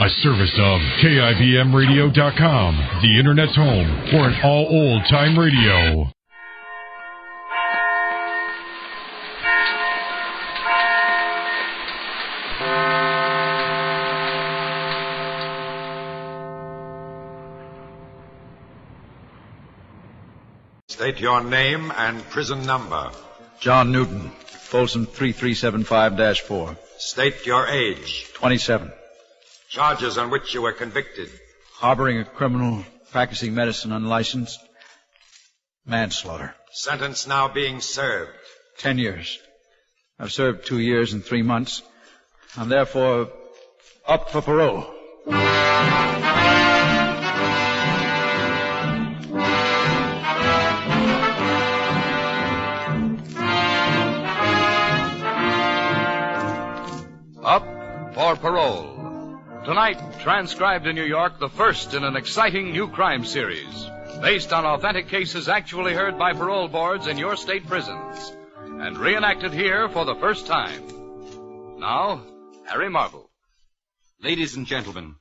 A service of KIBMradio.com, the Internet's home for an all old-time radio. State your name and prison number. John Newton, Folsom 3375-4. State your age. 27. Charges on which you were convicted. Harboring a criminal, practicing medicine unlicensed, manslaughter. Sentence now being served. 10 years. I've served 2 years and 3 months. I'm therefore up for parole. Up for parole. Tonight, transcribed in New York, the first in an exciting new crime series, based on authentic cases actually heard by parole boards in your state prisons, and reenacted here for the first time. Now, Harry Marvel. Ladies and gentlemen,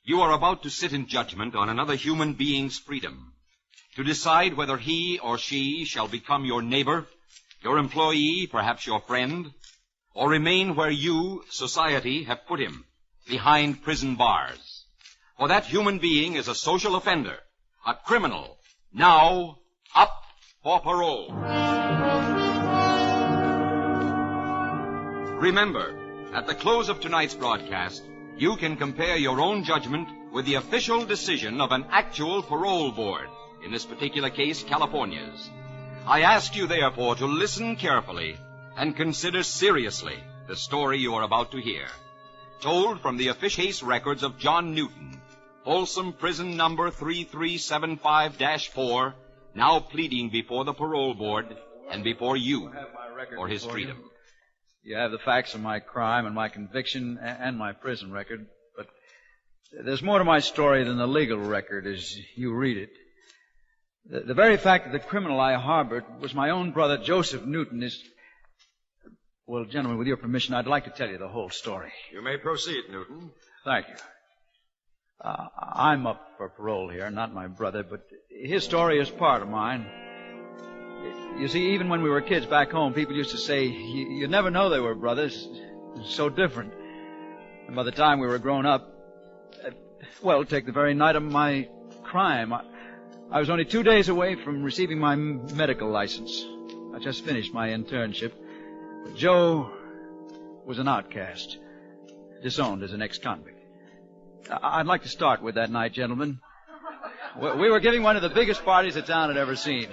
you are about to sit in judgment on another human being's freedom, to decide whether he or she shall become your neighbor, your employee, perhaps your friend, or remain where you, society, have put him, behind prison bars. For that human being is a social offender, a criminal, now up for parole. Remember, at the close of tonight's broadcast, you can compare your own judgment with the official decision of an actual parole board, in this particular case, California's. I ask you, therefore, to listen carefully and consider seriously the story you are about to hear. Told from the official case records of John Newton, Folsom Prison number 3375-4, now pleading before the parole board and before you for his freedom. You have the facts of my crime and my conviction and my prison record, but there's more to my story than the legal record as you read it. The very fact that the criminal I harbored was my own brother, Joseph Newton, is... Well, gentlemen, with your permission, I'd like to tell you the whole story. You may proceed, Newton. Thank you. I'm up for parole here, not my brother, but his story is part of mine. You see, even when we were kids back home, people used to say, you never know they were brothers. So different. And by the time we were grown up, well, take the very night of my crime. I was only 2 days away from receiving my medical license. I just finished my internship. Joe was an outcast, disowned as an ex-convict. I'd like to start with that night, gentlemen. We were giving one of the biggest parties the town had ever seen.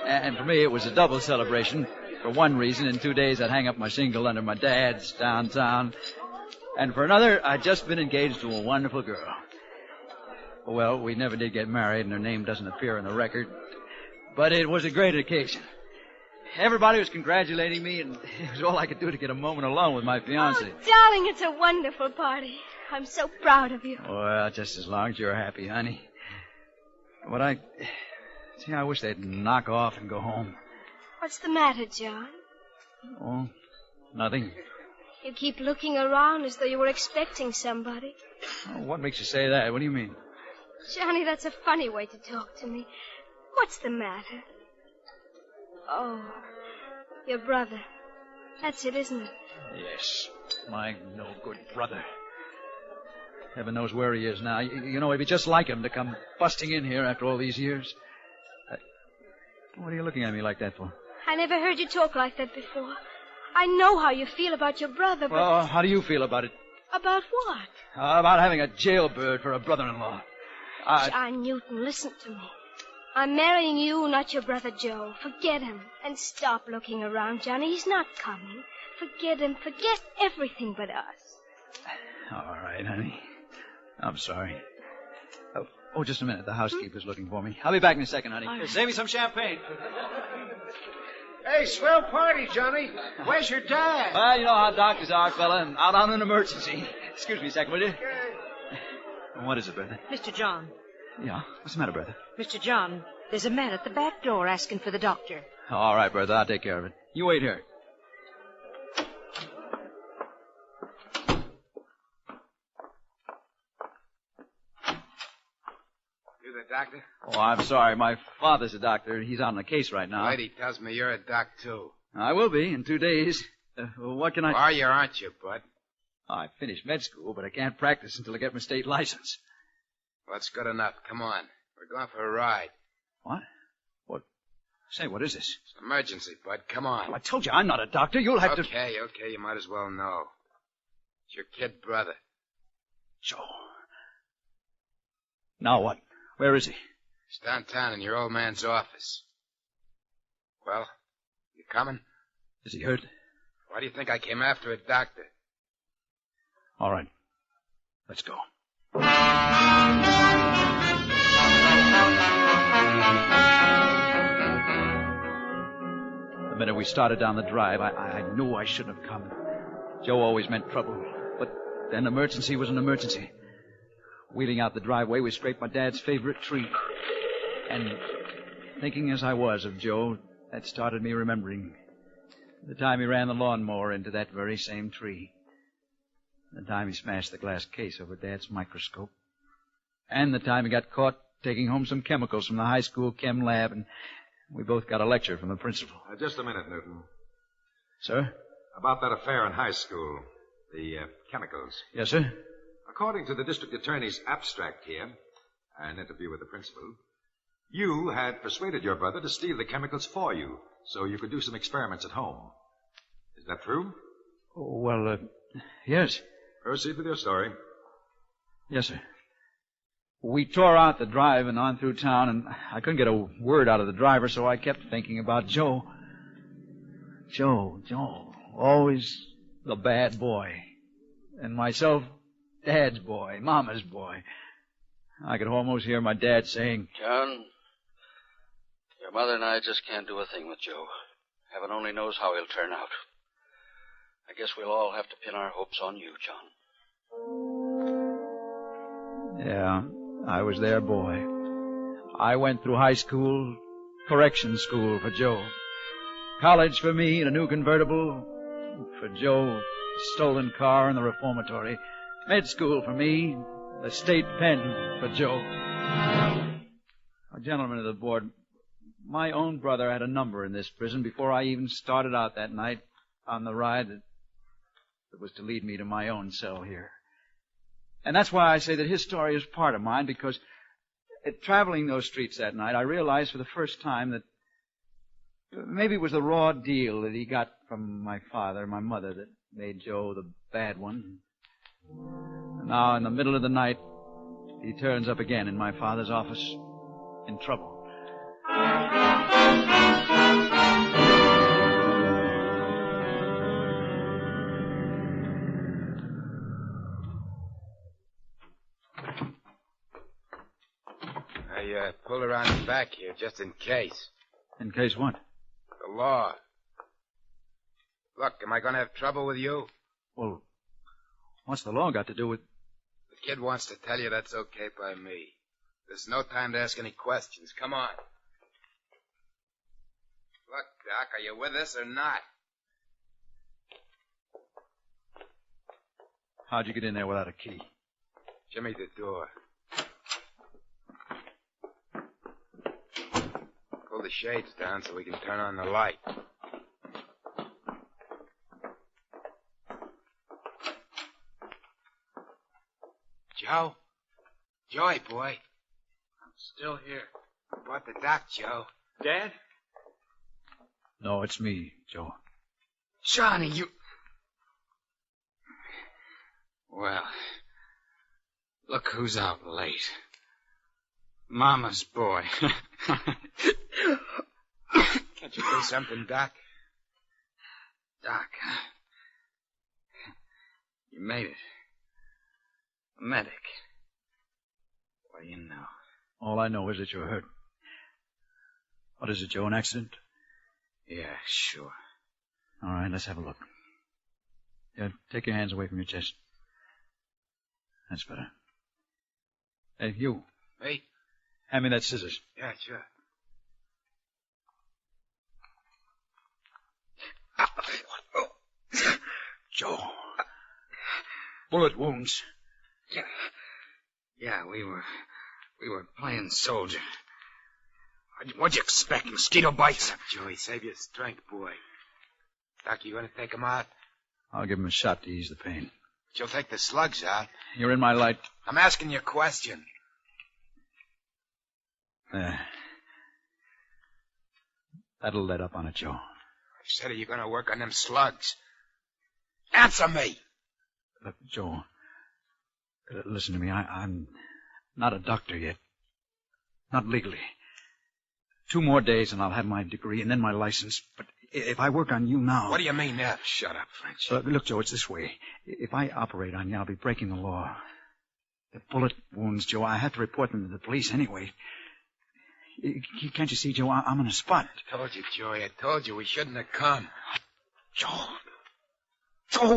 And for me, it was a double celebration. For one reason, in 2 days, I'd hang up my shingle under my dad's downtown. And for another, I'd just been engaged to a wonderful girl. Well, we never did get married, and her name doesn't appear in the record. But it was a great occasion. Everybody was congratulating me, and it was all I could do to get a moment alone with my fiancée. Oh, darling, it's a wonderful party. I'm so proud of you. Well, just as long as you're happy, honey. But I wish they'd knock off and go home. What's the matter, John? Oh, nothing. You keep looking around as though you were expecting somebody. Oh, what makes you say that? What do you mean? Johnny, that's a funny way to talk to me. What's the matter? Oh, your brother. That's it, isn't it? Yes, my no-good brother. Heaven knows where he is now. You know, it'd be just like him to come busting in here after all these years. What are you looking at me like that for? I never heard you talk like that before. I know how you feel about your brother, but... Well, how do you feel about it? About what? About having a jailbird for a brother-in-law. John Newton, listen to me. I'm marrying you, not your brother Joe. Forget him. And stop looking around, Johnny. He's not coming. Forget him. Forget everything but us. All right, honey. I'm sorry. Oh, just a minute. The housekeeper's looking for me. I'll be back in a second, honey. Right. Save me some champagne. Hey, swell party, Johnny. Where's your dad? Well, you know how doctors are, fella. Out on an emergency. Excuse me a second, will you? What is it, Bertha? Mr. John. Yeah? What's the matter, Bertha? Mr. John, there's a man at the back door asking for the doctor. All right, Bertha. I'll take care of it. You wait here. doctor? Oh, I'm sorry. My father's a doctor. He's on the case right now. Lady tells me you're a doc, too. I will be in 2 days. What can I... Are you or aren't you, bud? I finished med school, but I can't practice until I get my state license. Well, that's good enough. Come on. We're going for a ride. What? What? Say, what is this? It's an emergency, bud. Come on. I told you I'm not a doctor. You'll have to... Okay. You might as well know. It's your kid brother. Joe. Now what? Where is he? He's downtown in your old man's office. Well, you coming? Is he hurt? Why do you think I came after a doctor? All right. Let's go. The minute we started down the drive, I knew I shouldn't have come. Joe always meant trouble. But an emergency was an emergency. Wheeling out the driveway, we scraped my dad's favorite tree. And thinking as I was of Joe, that started me remembering the time he ran the lawnmower into that very same tree. The time he smashed the glass case over Dad's microscope. And the time he got caught taking home some chemicals from the high school chem lab, and we both got a lecture from the principal. Just a minute, Newton. Sir? About that affair in high school, the chemicals. Yes, sir? According to the district attorney's abstract here, an interview with the principal, you had persuaded your brother to steal the chemicals for you so you could do some experiments at home. Is that true? Oh, well, yes. Proceed with your story. Yes, sir. We tore out the drive and on through town, and I couldn't get a word out of the driver, so I kept thinking about Joe. Joe, always the bad boy. And myself, Dad's boy, Mama's boy. I could almost hear my dad saying, John, your mother and I just can't do a thing with Joe. Heaven only knows how he'll turn out. I guess we'll all have to pin our hopes on you, John. Yeah, I was their boy. I went through high school, correction school for Joe. College for me and a new convertible. For Joe, a stolen car and the reformatory. Med school for me, the state pen for Joe. Gentlemen of the board, my own brother had a number in this prison before I even started out that night on the ride that was to lead me to my own cell here. And that's why I say that his story is part of mine, because traveling those streets that night, I realized for the first time that maybe it was the raw deal that he got from my father and my mother that made Joe the bad one. And now, in the middle of the night, he turns up again in my father's office in trouble. I pulled around the back here just in case. In case what? The law. Look, am I going to have trouble with you? Well, what's the law got to do with... The kid wants to tell you that's okay by me. There's no time to ask any questions. Come on. Look, Doc, are you with us or not? How'd you get in there without a key? Jimmy the door. Pull the shades down so we can turn on the light. Joe? Joey, boy. I'm still here. I brought the doc, Joe. Dad? No, it's me, Joe. Johnny, you... Well, look who's out late. Mama's boy. Can't you do something, Doc? Doc. You made it. A medic. What do you know? All I know is that you're hurt. What is it, Joe, an accident? Yeah, sure. All right, let's have a look. Yeah, take your hands away from your chest. That's better. Hey, you. Me? Hand me that scissors. Yeah, sure. Joe. Bullet wounds. Yeah, we were We were playing soldier. What'd you expect, mosquito bites? Joey, save your strength, boy. Doc, you gonna take him out? I'll give him a shot to ease the pain. But you'll take the slugs out. You're in my light. I'm asking you a question. That'll let up on it, Joe. I said, are you gonna work on them slugs? Answer me! Look, Joe, listen to me. I'm not a doctor yet. Not legally. 2 more days and I'll have my degree and then my license. But if I work on you now... What do you mean now? Shut up, French. Look, Joe, it's this way. If I operate on you, I'll be breaking the law. The bullet wounds, Joe, I have to report them to the police anyway. Can't you see, Joe? I'm on a spot. I told you, Joey. I told you we shouldn't have come. Joe,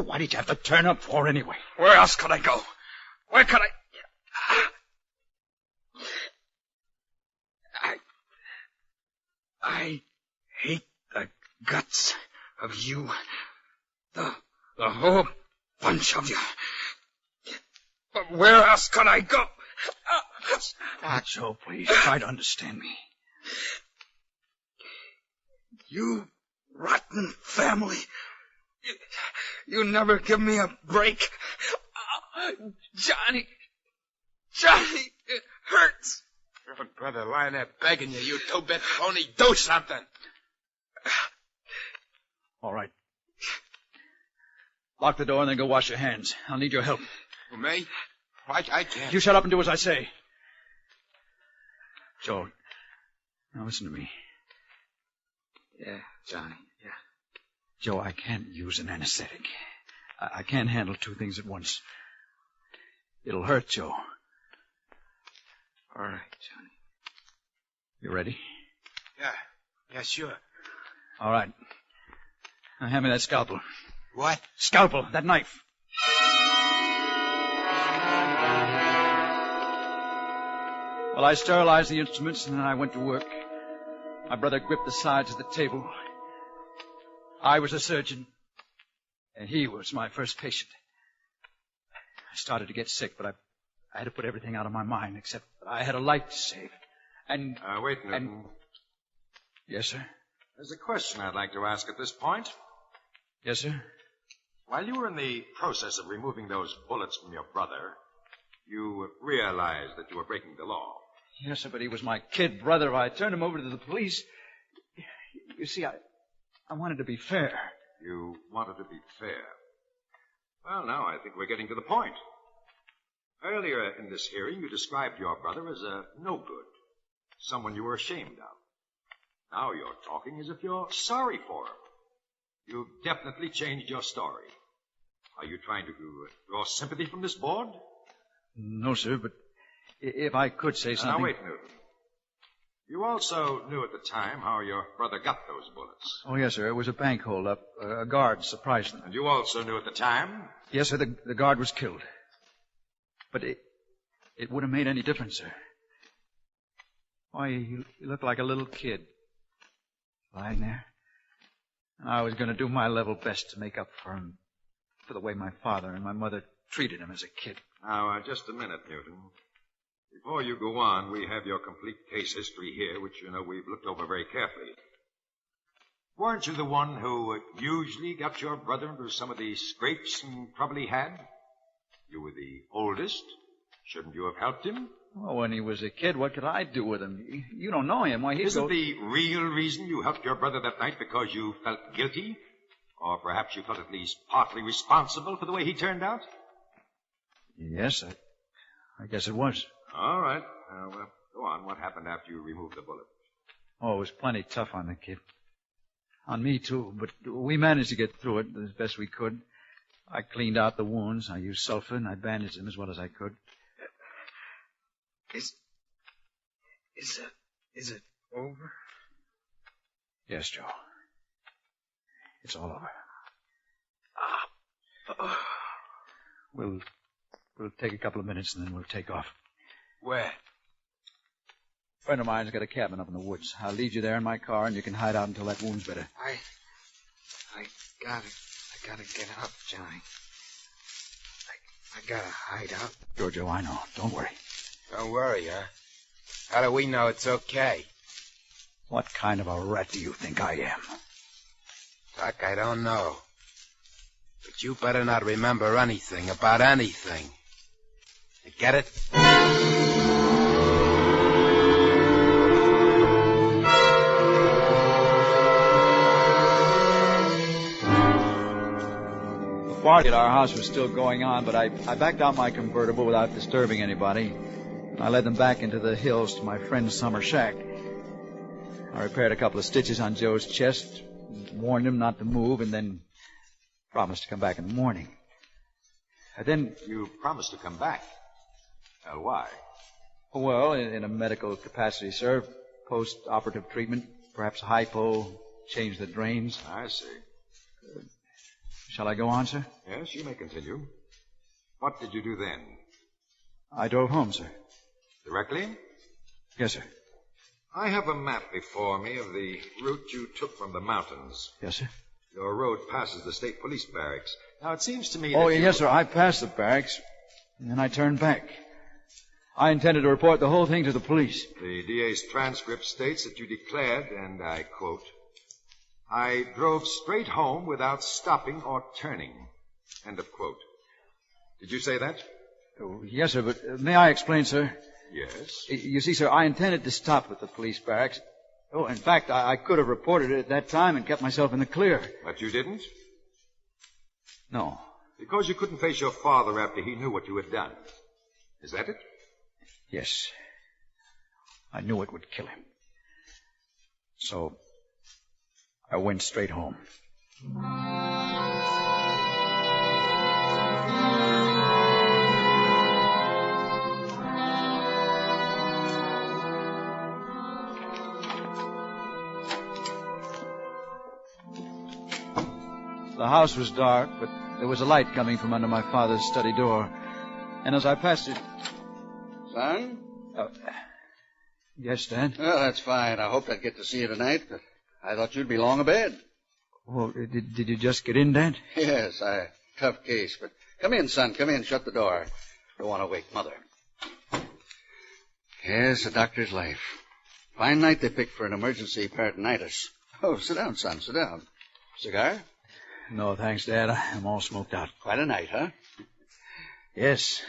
why did you have to turn up for anyway? Where else could I go? Where could I... I hate the guts of you. The whole bunch of you. But where else could I go? Joe, please, try to understand me. You rotten family. You never give me a break. Johnny, it hurts. Your brother lying there begging you, you 2-bit phony, do something. All right. Lock the door and then go wash your hands. I'll need your help. For me? I can't. You shut up and do as I say. Joe, now listen to me. Yeah, Johnny, yeah. Joe, I can't use an anesthetic. I can't handle 2 things at once. It'll hurt, Joe. All right, Johnny. You ready? Yeah, sure. All right. Now hand me that scalpel. What? Scalpel, that knife. Well, I sterilized the instruments and then I went to work. My brother gripped the sides of the table. I was a surgeon, and he was my first patient. I started to get sick, but I had to put everything out of my mind, except that I had a life to save. And... wait, Newton. Yes, sir? There's a question I'd like to ask at this point. Yes, sir? While you were in the process of removing those bullets from your brother, you realized that you were breaking the law. Yes, sir, but he was my kid brother. I turned him over to the police. You see, I wanted to be fair. You wanted to be fair. Well, now I think we're getting to the point. Earlier in this hearing, you described your brother as a no-good, someone you were ashamed of. Now you're talking as if you're sorry for him. You've definitely changed your story. Are you trying to draw sympathy from this board? No, sir, but if I could say something... Now, wait, Newton. You also knew at the time how your brother got those bullets. Oh, yes, sir. It was a bank hold-up. A guard surprised them. And you also knew at the time? Yes, sir. The guard was killed. But it would have made any difference, sir. Why, you look like a little kid. Lying there. And I was going to do my level best to make up for him, for the way my father and my mother treated him as a kid. Now, just a minute, Newton. Before you go on, we have your complete case history here, which, we've looked over very carefully. Weren't you the one who usually got your brother into some of the scrapes and trouble he had? You were the oldest. Shouldn't you have helped him? Well, when he was a kid, what could I do with him? You don't know him. Why, Isn't the real reason you helped your brother that night because you felt guilty? Or perhaps you felt at least partly responsible for the way he turned out? Yes, I guess it was. All right. Now, go on. What happened after you removed the bullet? Oh, it was plenty tough on the kid. On me, too, but we managed to get through it as best we could. I cleaned out the wounds. I used sulfur, and I bandaged them as well as I could. Is it over? Yes, Joe. It's all over. We'll take a couple of minutes, and then we'll take off. Where? A friend of mine's got a cabin up in the woods. I'll leave you there in my car, and you can hide out until that wound's better. I gotta get up, Johnny. I gotta hide out. Sure, Joe, I know. Don't worry. Don't worry, huh? How do we know it's okay? What kind of a rat do you think I am? Doc, I don't know. But you better not remember anything about anything. You get it? The party at our house was still going on, but I backed out my convertible without disturbing anybody. I led them back into the hills to my friend's summer shack. I repaired a couple of stitches on Joe's chest, warned him not to move, and then promised to come back in the morning. And then... You promised to come back? Well, why? Well, in a medical capacity, sir. Post-operative treatment, perhaps hypo, change the drains. I see. Shall I go on, sir? Yes, you may continue. What did you do then? I drove home, sir. Directly? Yes, sir. I have a map before me of the route you took from the mountains. Yes, sir. Your road passes the state police barracks. Now, it seems to me Oh, that yes, sir. I passed the barracks, and then I turned back. I intended to report the whole thing to the police. The DA's transcript states that you declared, and I quote, "I drove straight home without stopping or turning." End of quote. Did you say that? Oh, yes, sir, but may I explain, sir? Yes. You see, sir, I intended to stop at the police barracks. Oh, in fact, I could have reported it at that time and kept myself in the clear. But you didn't? No. Because you couldn't face your father after he knew what you had done. Is that it? Yes. I knew it would kill him. So, I went straight home. The house was dark, but there was a light coming from under my father's study door. And as I passed it... Son? Yes, Dad? Well, that's fine. I hoped I'd get to see you tonight, but I thought you'd be long abed. Oh, did you just get in, Dad? Yes, tough case, but come in, son. Come in. Shut the door. Don't want to wake Mother. Yes, a doctor's life. Fine night they picked for an emergency peritonitis. Oh, sit down, son. Sit down. Cigar? No, thanks, Dad. I'm all smoked out. Quite a night, huh? Yes.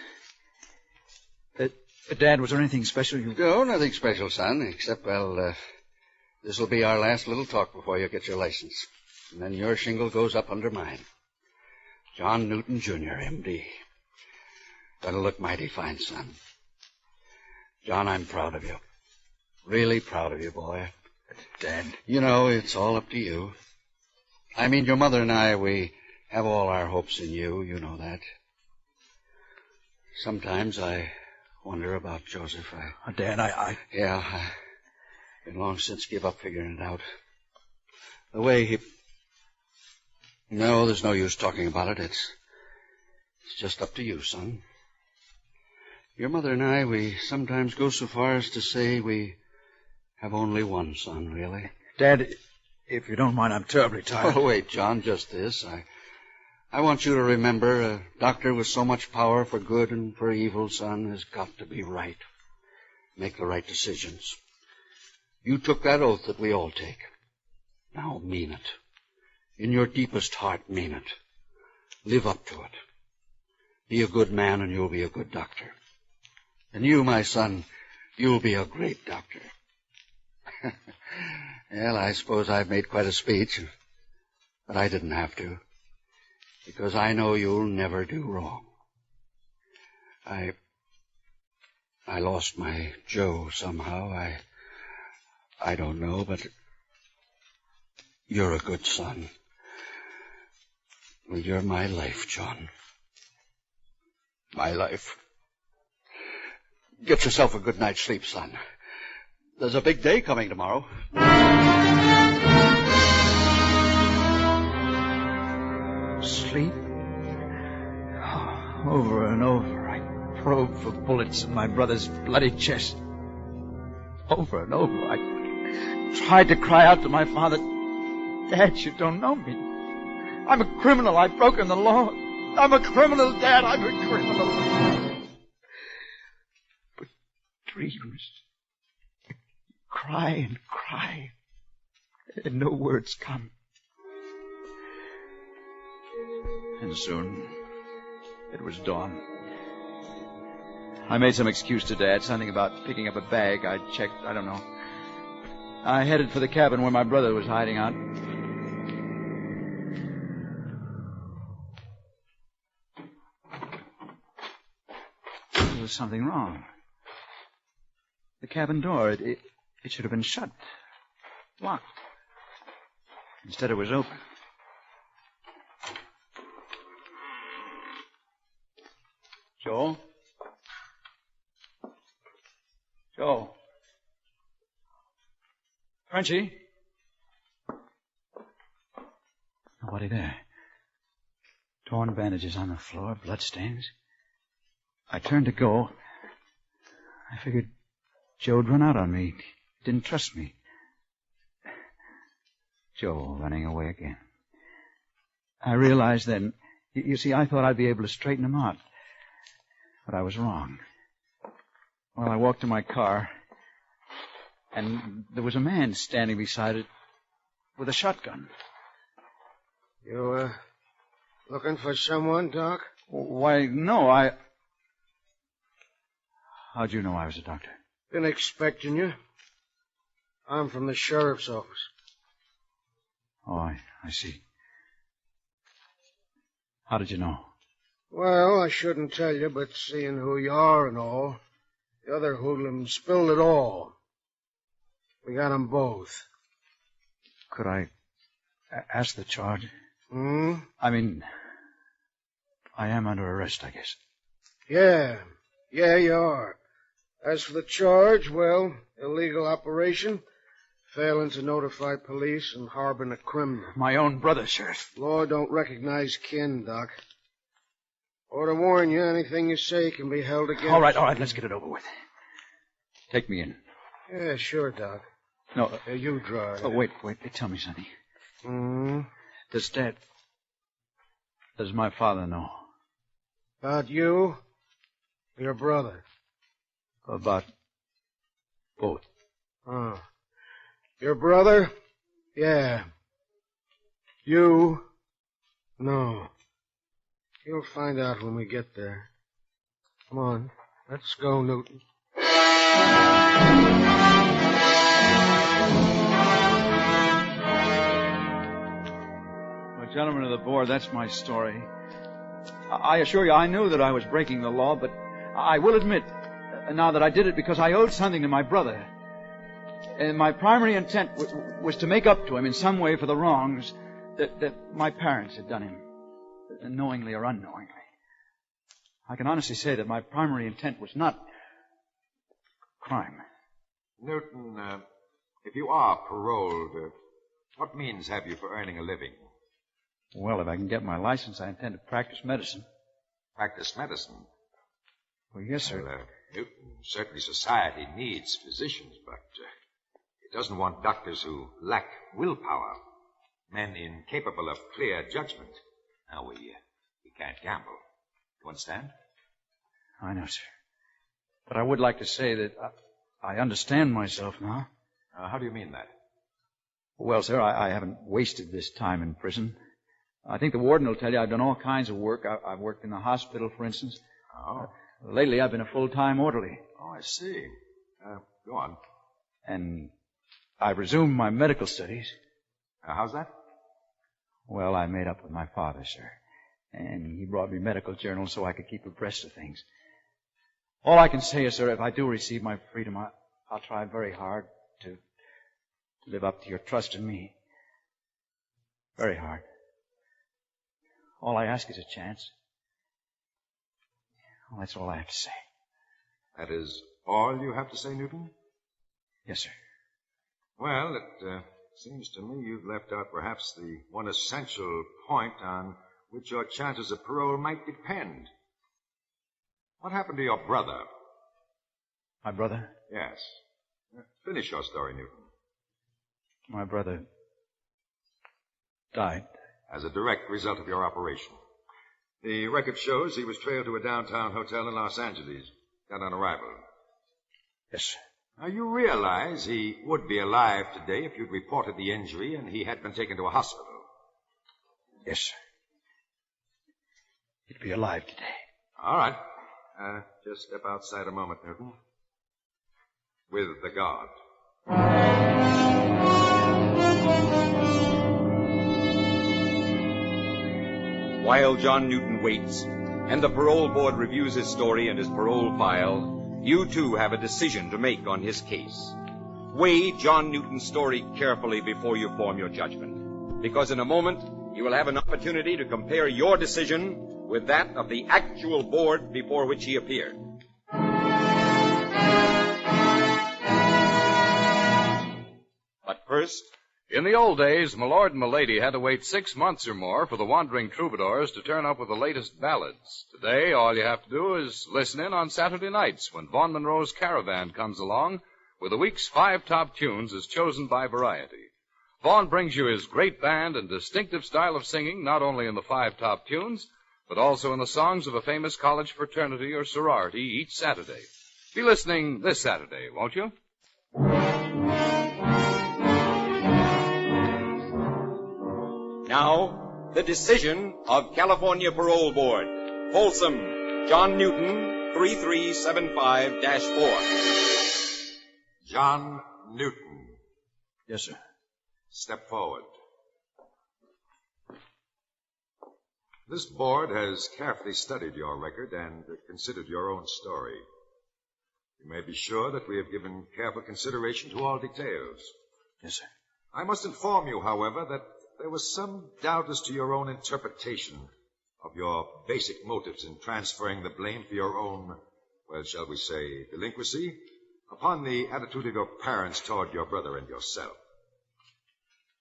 Dad, was there anything special you... No, nothing special, son, except, this'll be our last little talk before you get your license. And then your shingle goes up under mine. John Newton, Jr., M.D. That'll look mighty fine, son. John, I'm proud of you. Really proud of you, boy. Dad... You know, it's all up to you. I mean, your mother and I, we have all our hopes in you. You know that. Sometimes I wonder about Joseph. Dad, Yeah, I've been long since give up figuring it out. The way he... No, there's no use talking about it. It's just up to you, son. Your mother and I, we sometimes go so far as to say we have only one son, really. Dad, if you don't mind, I'm terribly tired. Oh, wait, John, just this. I want you to remember a doctor with so much power for good and for evil, son, has got to be right. Make the right decisions. You took that oath that we all take. Now mean it. In your deepest heart, mean it. Live up to it. Be a good man and you'll be a good doctor. And you, my son, you'll be a great doctor. Well, I suppose I've made quite a speech, but I didn't have to, because I know you'll never do wrong. I lost my Joe somehow. I don't know, but you're a good son. Well, you're my life, John. My life. Get yourself a good night's sleep, son. There's a big day coming tomorrow. Sleep? Over and over, I probed for bullets in my brother's bloody chest. Over and over, I tried to cry out to my father, Dad, you don't know me. I'm a criminal. I've broken the law. I'm a criminal, Dad. I'm a criminal. But dreams cry and cry, and no words come. And soon, it was dawn. I made some excuse to Dad, something about picking up a bag. I checked, I don't know. I headed for the cabin where my brother was hiding out. There was something wrong. The cabin door, it should have been shut. Locked. Instead, it was open. Joe? Joe? Frenchie? Nobody there. Torn bandages on the floor, bloodstains. I turned to go. I figured Joe'd run out on me. Didn't trust me. Joe running away again. I realized then, you see, I thought I'd be able to straighten him out. But I was wrong. Well, I walked to my car, and there was a man standing beside it with a shotgun. You, looking for someone, Doc? Why, no, How'd you know I was a doctor? Been expecting you. I'm from the sheriff's office. Oh, I see. How did you know? Well, I shouldn't tell you, but seeing who you are and all, the other hoodlum spilled it all. We got 'em both. Could I ask the charge? Hmm? I mean, I am under arrest, I guess. Yeah, you are. As for the charge, well, illegal operation, failing to notify police, and harboring a criminal. My own brother, Sheriff. Law don't recognize kin, Doc. Or to warn you, anything you say can be held against All right, let's get it over with. Take me in. Yeah, sure, Doc. No. You draw it. Oh, wait. Tell me, Sonny. Does my father know? About you? Your brother? About both. Oh. Your brother? Yeah. You? No. You'll find out when we get there. Come on. Let's go, Newton. Well, gentlemen of the board, that's my story. I assure you, I knew that I was breaking the law, but I will admit now that I did it because I owed something to my brother. And my primary intent was to make up to him in some way for the wrongs that my parents had done him, knowingly or unknowingly. I can honestly say that my primary intent was not crime. Newton, if you are paroled, what means have you for earning a living? Well, if I can get my license, I intend to practice medicine. Practice medicine? Well, yes, sir. Well, Newton, certainly society needs physicians, but it doesn't want doctors who lack willpower, men incapable of clear judgment. Now, we can't gamble. You understand? I know, sir. But I would like to say that I understand myself now. How do you mean that? Well, sir, I haven't wasted this time in prison. I think the warden will tell you I've done all kinds of work. I've worked in the hospital, for instance. Oh. Lately, I've been a full-time orderly. Oh, I see. Go on. And I've resumed my medical studies. How's that? Well, I made up with my father, sir. And he brought me medical journals so I could keep abreast of things. All I can say is, sir, if I do receive my freedom, I'll try very hard to live up to your trust in me. Very hard. All I ask is a chance. Well, that's all I have to say. That is all you have to say, Newton? Yes, sir. Well, it seems to me you've left out perhaps the one essential point on which your chances of parole might depend. What happened to your brother? My brother? Yes. Finish your story, Newton. My brother died. As a direct result of your operation. The record shows he was trailed to a downtown hotel in Los Angeles. Got on arrival. Yes, sir. Now, you realize he would be alive today if you'd reported the injury and he had been taken to a hospital. Yes, sir. He'd be alive today. All right. Just step outside a moment, Newton. With the guard. While John Newton waits, and the parole board reviews his story and his parole file, you too have a decision to make on his case. Weigh John Newton's story carefully before you form your judgment, because in a moment you will have an opportunity to compare your decision with that of the actual board before which he appeared. But first, in the old days, my lord and my lady had to wait 6 months or more for the wandering troubadours to turn up with the latest ballads. Today, all you have to do is listen in on Saturday nights when Vaughn Monroe's Caravan comes along with the week's 5 top tunes as chosen by Variety. Vaughn brings you his great band and distinctive style of singing, not only in the 5 top tunes, but also in the songs of a famous college fraternity or sorority each Saturday. Be listening this Saturday, won't you? now, the decision of California Parole Board. Folsom, John Newton, 3375-4. John Newton. Yes, sir. Step forward. This board has carefully studied your record and considered your own story. You may be sure that we have given careful consideration to all details. Yes, sir. I must inform you, however, that there was some doubt as to your own interpretation of your basic motives in transferring the blame for your own, well, shall we say, delinquency upon the attitude of your parents toward your brother and yourself.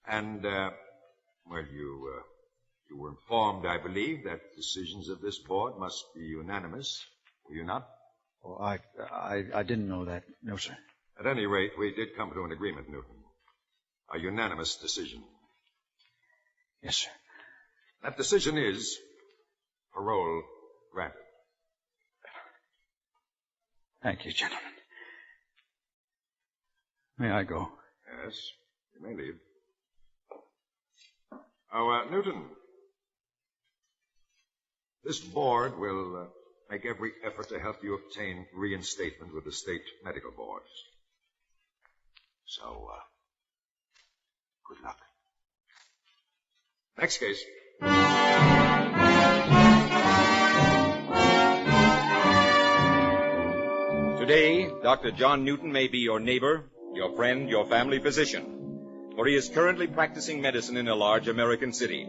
And, well, you were informed, I believe, that decisions of this board must be unanimous. Were you not? Oh, I didn't know that. No, sir. At any rate, we did come to an agreement, Newton. A unanimous decision. Yes, sir. That decision is parole granted. Thank you, gentlemen. May I go? Yes, you may leave. Oh, Newton, this board will make every effort to help you obtain reinstatement with the state medical boards. So, good luck. Next case. Today, Dr. John Newton may be your neighbor, your friend, your family physician, for he is currently practicing medicine in a large American city.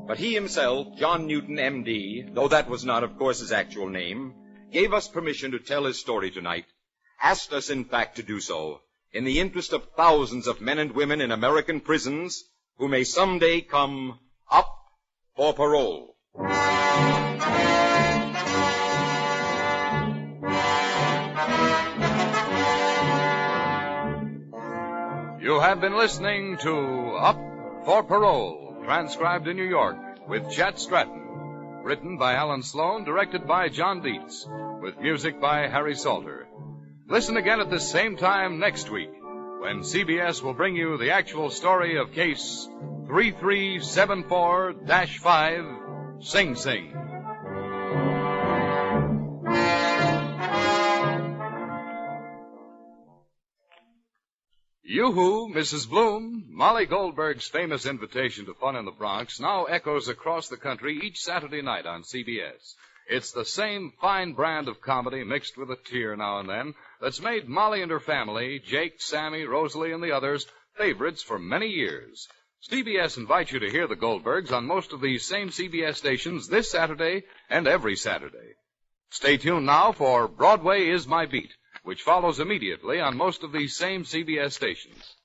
But he himself, John Newton, M.D., though that was not, of course, his actual name, gave us permission to tell his story tonight, asked us, in fact, to do so, in the interest of thousands of men and women in American prisons who may someday come up for parole. You have been listening to Up for Parole, transcribed in New York, with Chet Stratton. Written by Alan Sloan, directed by John Dietz, with music by Harry Salter. Listen again at this same time next week, when CBS will bring you the actual story of Case 3374-5, Sing Sing. Yoo-hoo, Mrs. Bloom, Molly Goldberg's famous invitation to fun in the Bronx now echoes across the country each Saturday night on CBS. It's the same fine brand of comedy mixed with a tear now and then that's made Molly and her family, Jake, Sammy, Rosalie, and the others, favorites for many years. CBS invites you to hear the Goldbergs on most of these same CBS stations this Saturday and every Saturday. Stay tuned now for Broadway is My Beat, which follows immediately on most of these same CBS stations.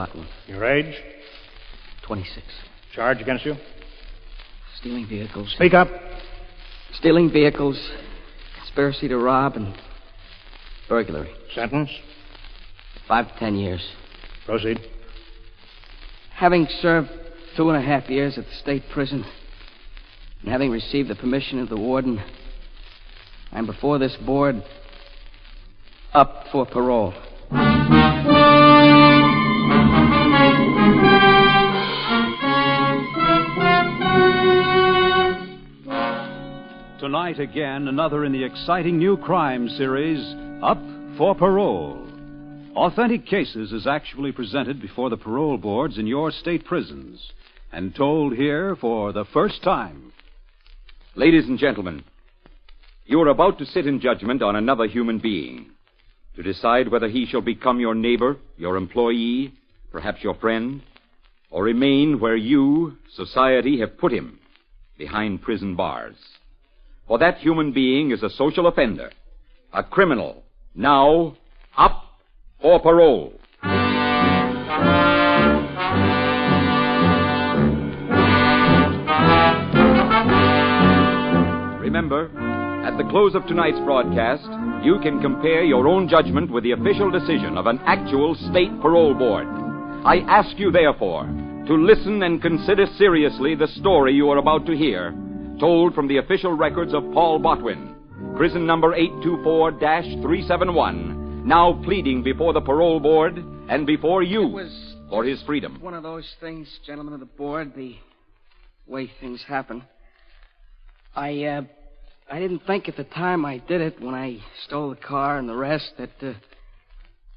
Botwin. Your age? 26. Charge against you? Stealing vehicles. Speak up. Stealing vehicles, conspiracy to rob, and burglary. Sentence? 5 to 10 years. Proceed. Having served 2.5 years at the state prison, and having received the permission of the warden, I'm before this board up for parole. Tonight again, another in the exciting new crime series, Up for Parole. Authentic Cases is actually presented before the parole boards in your state prisons and told here for the first time. Ladies and gentlemen, you are about to sit in judgment on another human being, to decide whether he shall become your neighbor, your employee, perhaps your friend, or remain where you, society, have put him, behind prison bars. For that human being is a social offender, a criminal, now up for parole. Remember, at the close of tonight's broadcast, you can compare your own judgment with the official decision of an actual state parole board. I ask you, therefore, to listen and consider seriously the story you are about to hear, told from the official records of Paul Botwin, prison number 824-371, now pleading before the parole board and before you for his freedom. One of those things, gentlemen of the board, the way things happen. I didn't think at the time I did it, when I stole the car and the rest, that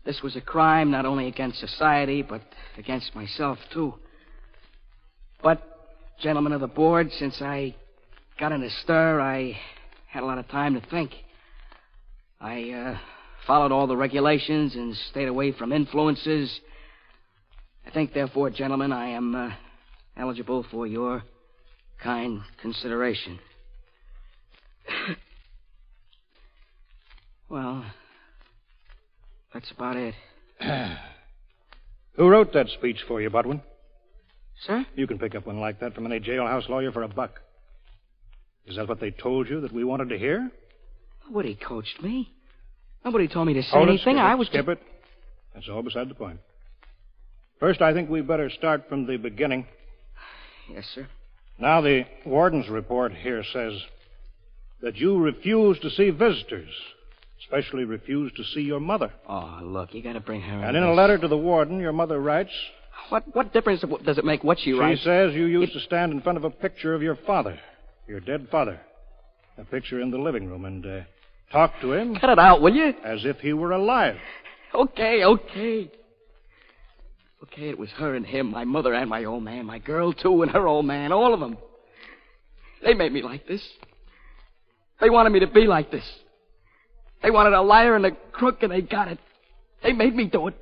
this was a crime not only against society, but against myself, too. But, gentlemen of the board, since I got in a stir, I had a lot of time to think. I followed all the regulations and stayed away from influences. I think, therefore, gentlemen, I am eligible for your kind consideration. Well, that's about it. Who wrote that speech for you, Botwin? Sir? You can pick up one like that from any jailhouse lawyer for $1. Is that what they told you that we wanted to hear? Nobody coached me. Nobody told me to say Hold it, anything. skip it. That's all beside the point. First, I think we better start from the beginning. Yes, sir. Now, the warden's report here says that you refused to see visitors, especially refused to see your mother. Oh, look, you got to bring her in. And in a letter to the warden, your mother writes... What difference does it make what she writes? She says you used to stand in front of a picture of your father, your dead father, a picture in the living room, and talk to him... Cut it out, will you? As if he were alive. Okay. Okay, it was her and him, my mother and my old man, my girl, too, and her old man, all of them. They made me like this. They wanted me to be like this. They wanted a liar and a crook, and they got it. They made me do it.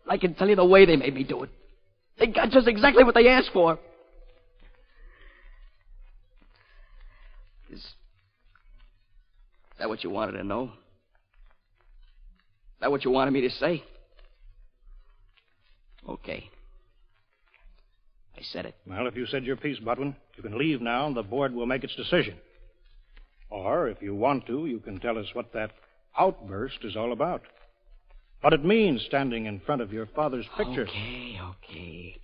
I can tell you the way they made me do it. They got just exactly what they asked for. Is that what you wanted to know? Is that what you wanted me to say? Okay. I said it. Well, if you said your piece, Botwin, you can leave now, and the board will make its decision. Or, if you want to, you can tell us what that outburst is all about. What it means standing in front of your father's picture. Okay.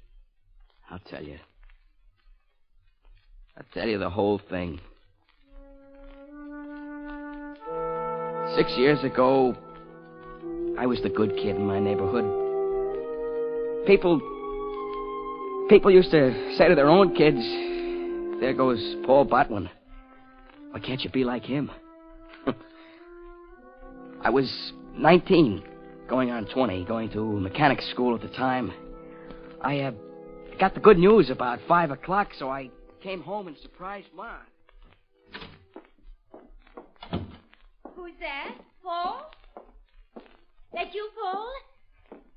I'll tell you. I'll tell you the whole thing. 6 years ago, I was the good kid in my neighborhood. People used to say to their own kids, there goes Paul Botwin. Why can't you be like him? I was 19, going on 20, going to mechanics school at the time. I got the good news about 5 o'clock, so I came home and surprised Ma. Who's that? Paul? That you, Paul?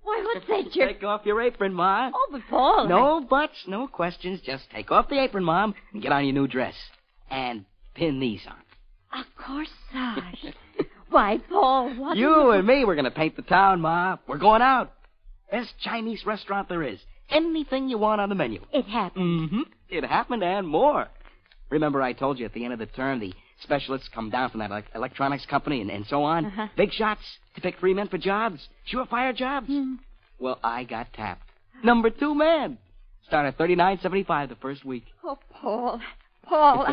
Why, what's that? Take off your apron, Ma. Oh, but Paul... No buts, no questions. Just take off the apron, Mom, and get on your new dress. And pin these on. A corsage. Why, Paul, what... You and me, we're going to paint the town, Ma. We're going out. Best Chinese restaurant there is. Anything you want on the menu. It happened. Mm-hmm. It happened and more. Remember I told you at the end of the term the specialists come down from that electronics company and so on? Uh-huh. Big shots to pick 3 men for jobs. Surefire jobs. Well, I got tapped. Number 2 man. Started $39.75 the first week. Oh, Paul. Paul,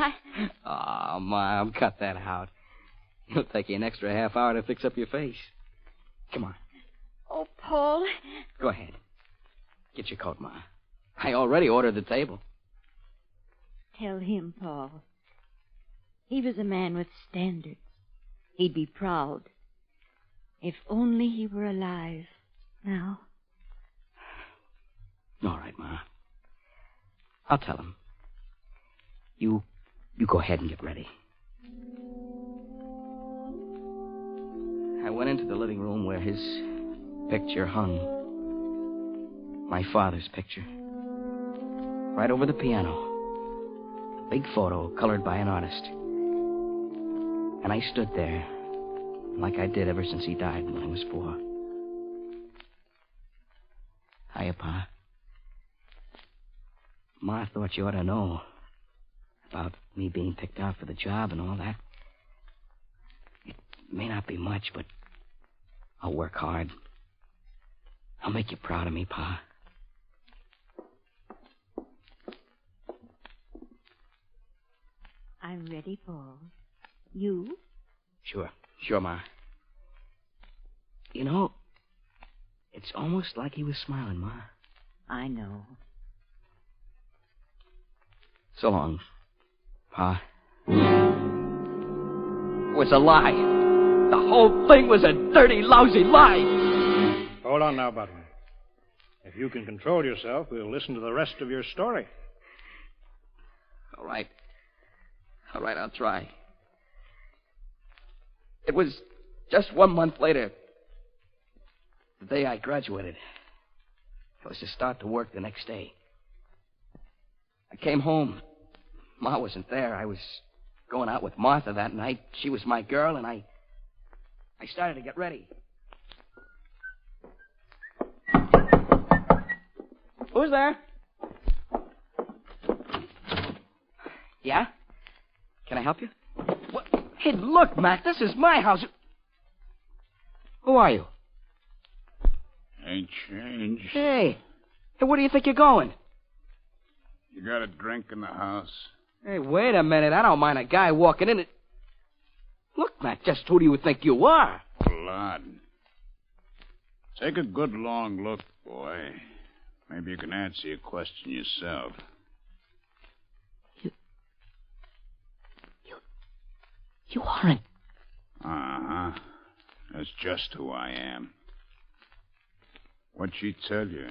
Oh, Mom, cut that out. It'll take you an extra half hour to fix up your face. Come on. Oh, Paul. Go ahead. Get your coat, Ma. I already ordered the table. Tell him, Paul. He was a man with standards. He'd be proud. If only he were alive now. All right, Ma. I'll tell him. You go ahead and get ready. I went into the living room where his picture hung. My father's picture. Right over the piano. A big photo colored by an artist. And I stood there like I did ever since he died when I was 4. Hiya, Pa. Ma thought you ought to know about me being picked out for the job and all that. It may not be much, but I'll work hard. I'll make you proud of me, Pa. I'm ready, Paul. You? Sure, Ma. You know, it's almost like he was smiling, Ma. I know. So long, Pa. It was a lie. The whole thing was a dirty, lousy lie. Hold on now, Botwin. If you can control yourself, we'll listen to the rest of your story. All right, I'll try. It was just 1 month later, the day I graduated. I was to start to work the next day. I came home. Ma wasn't there. I was going out with Martha that night. She was my girl, and I started to get ready. Who's there? Yeah? Can I help you? What? Hey, look, Mac, this is my house. Who are you? Ain't changed. Hey, where do you think you're going? You got a drink in the house? Hey, wait a minute. I don't mind a guy walking in. Look, Mac, just who do you think you are? Blood. Take a good long look, boy. Maybe you can answer your question yourself. You aren't. Uh-huh. That's just who I am. What'd she tell you?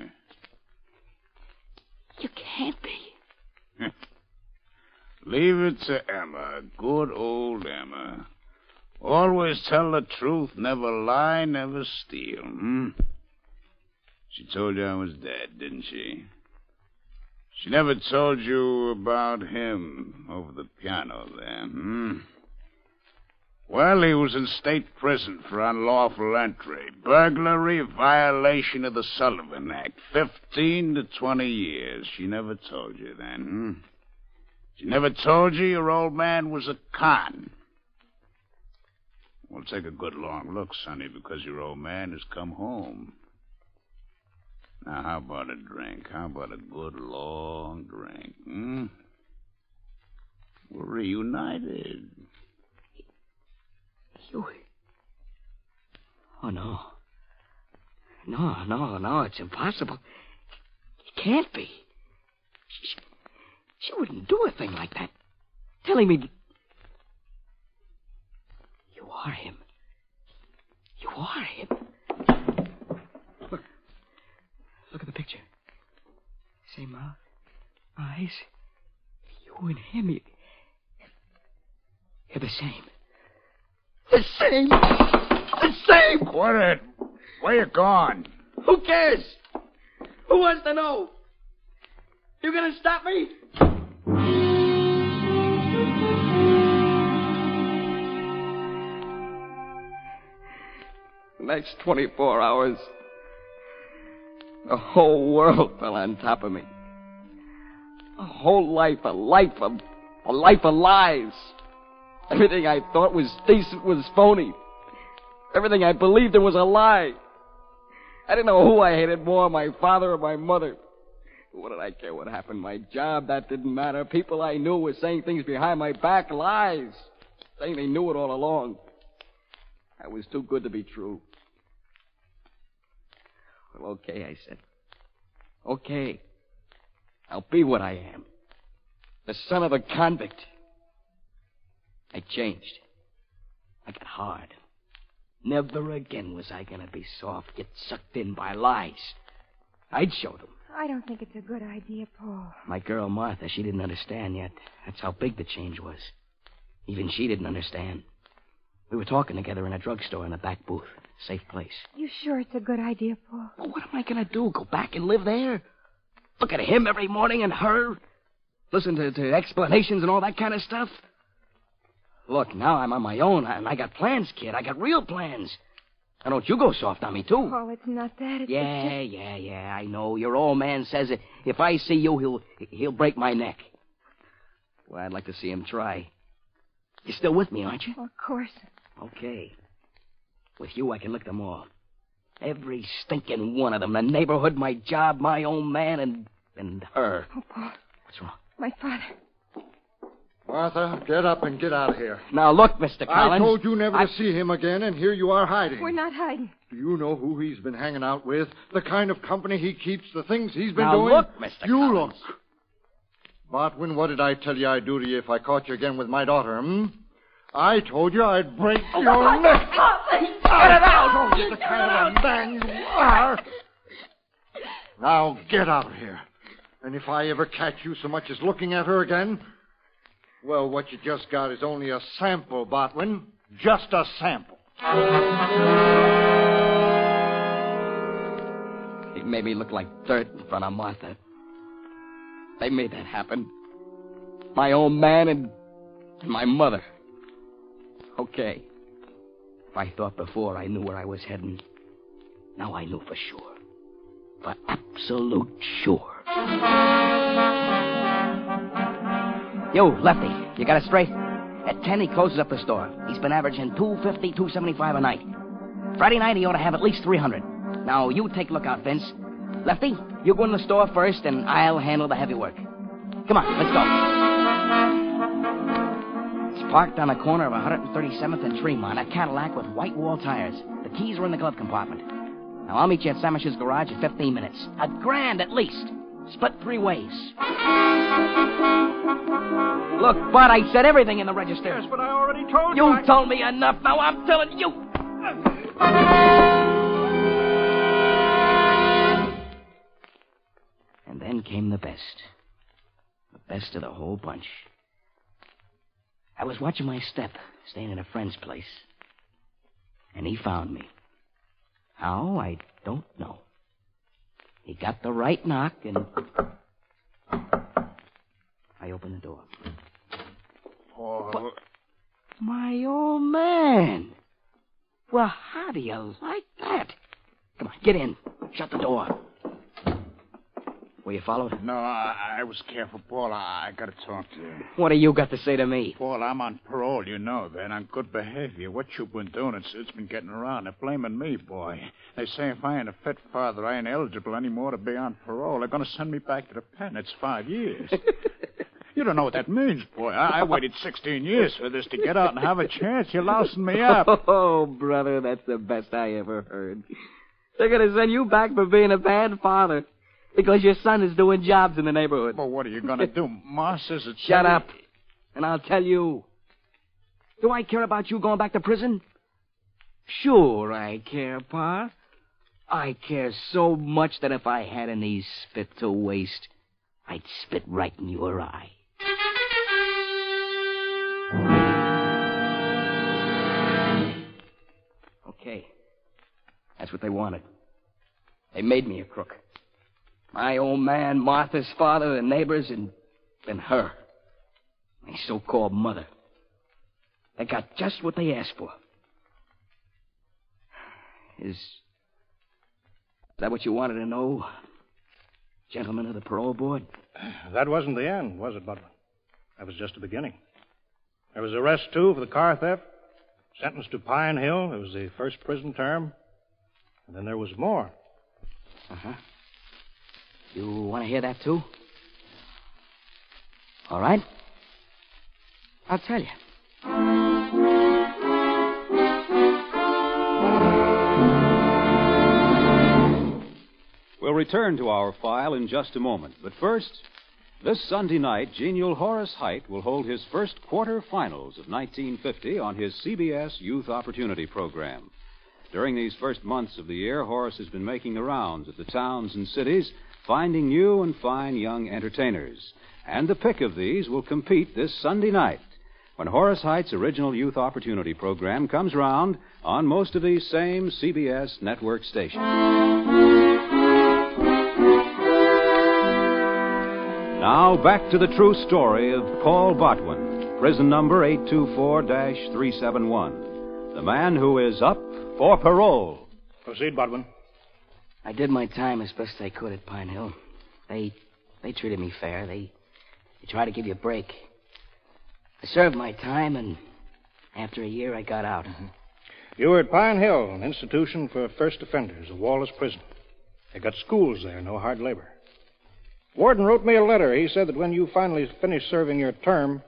You can't be. Leave it to Emma, good old Emma. Always tell the truth, never lie, never steal, She told you I was dead, didn't she? She never told you about him over the piano there, Well, he was in state prison for unlawful entry, burglary, violation of the Sullivan Act, 15 to 20 years. She never told you then, She never told you your old man was a con. Well, take a good long look, Sonny, because your old man has come home. Now, how about a drink? How about a good long drink, We're reunited. Oh, no. No, it's impossible. It can't be. She wouldn't do a thing like that. Telling me... You are him. You are him. Look at the picture. Same mouth, eyes. You and him, you're the same. The same! The same! Quit it! Where you gone? Who cares? Who wants to know? You gonna stop me? The next 24 hours, The whole world fell on top of me. A whole life, a life of lies. Everything I thought was decent was phony. Everything I believed in was a lie. I didn't know who I hated more, my father or my mother. What did I care what happened? My job, that didn't matter. People I knew were saying things behind my back, lies, saying they knew it all along. I was too good to be true. Well, okay, I said. Okay. I'll be what I am. The son of a convict. I changed. I got hard. Never again was I going to be soft, get sucked in by lies. I'd show them. I don't think it's a good idea, Paul. My girl, Martha, she didn't understand yet. That's how big the change was. Even she didn't understand. We were talking together in a drugstore in a back booth. Safe place. You sure it's a good idea, Paul? Well, what am I going to do? Go back and live there? Look at him every morning and her? Listen to explanations and all that kind of stuff? Look, now I'm on my own, and I got plans, kid. I got real plans. Now, don't you go soft on me, too. Paul, it's not that. It's Yeah, I know. Your old man says if I see you, he'll break my neck. Well, I'd like to see him try. You're still with me, aren't you? Of course. Okay. With you, I can lick them all. Every stinking one of them. The neighborhood, my job, my own man, and her. Oh, Paul. What's wrong? My father. Martha, get up and get out of here. Now, look, Mr. Collins. I told you never to see him again, and here you are hiding. We're not hiding. Do you know who he's been hanging out with? The kind of company he keeps, the things he's been now doing? Look, Mr. You Collins. look. Botwin, what did I tell you I'd do to you if I caught you again with my daughter, I told you I'd break your neck. Get it out! You're the kind of a man you are. Now, get out of here. And if I ever catch you so much as looking at her again, well, what you just got is only a sample, Botwin. Just a sample. He made me look like dirt in front of Martha. They made that happen. My own man and my mother. Okay. If I thought before I knew where I was heading, now I knew for sure. For absolute sure. You, Lefty, you got it straight? At 10, he closes up the store. He's been averaging $250, $275 a night. Friday night, he ought to have at least $300. Now, you take a look out, Vince. Lefty, you go in the store first, and I'll handle the heavy work. Come on, let's go. It's parked on the corner of 137th and Tremont, a Cadillac with white wall tires. The keys are in the glove compartment. Now, I'll meet you at Samish's garage in 15 minutes. $1,000 at least. Split 3 ways. Look, Bud, I said everything in the register. Yes, but I already told you. You told me enough. Now I'm telling you. And then came the best. The best of the whole bunch. I was watching my step, staying in a friend's place. And he found me. How? I don't know. He got the right knock, and I opened the door. Oh. But, my old man. Well, how do you like that? Come on, get in. Shut the door. Were you followed? No, I was careful, Paul. I got to talk to you. What do you got to say to me? Paul, I'm on parole, you know that. On good behavior. What you've been doing, it's been getting around. They're blaming me, boy. They say if I ain't a fit father, I ain't eligible anymore to be on parole. They're going to send me back to the pen. It's 5 years. You don't know what that means, boy. I waited 16 years for this to get out and have a chance. You're lousing me up. Oh, brother, that's the best I ever heard. They're going to send you back for being a bad father. Because your son is doing jobs in the neighborhood. Well, what are you going to do? Ma says it's... Shut up, and I'll tell you. Do I care about you going back to prison? Sure I care, Pa. I care so much that if I had any spit to waste, I'd spit right in your eye. Okay. That's what they wanted. They made me a crook. My old man, Martha's father, the neighbors, and her. My so-called mother. They got just what they asked for. that what you wanted to know, gentlemen of the parole board? That wasn't the end, was it, Botwin? That was just the beginning. There was arrest, too, for the car theft. Sentenced to Pine Hill. It was the first prison term. And then there was more. Uh-huh. You want to hear that, too? All right. I'll tell you. We'll return to our file in just a moment. But first, this Sunday night, genial Horace Heidt will hold his first quarterfinals of 1950 on his CBS Youth Opportunity Program. During these first months of the year, Horace has been making the rounds of the towns and cities, finding new and fine young entertainers. And the pick of these will compete this Sunday night, when Horace Heidt's original Youth Opportunity Program comes round on most of these same CBS network stations. Now, back to the true story of Paul Botwin, prison number 824-371, the man who is up for parole. Proceed, Botwin. I did my time as best I could at Pine Hill. They treated me fair. They tried to give you a break. I served my time, and after a year, I got out. Mm-hmm. You were at Pine Hill, an institution for first offenders, a Wallace prison. They got schools there, no hard labor. Warden wrote me a letter. He said that when you finally finished serving your term,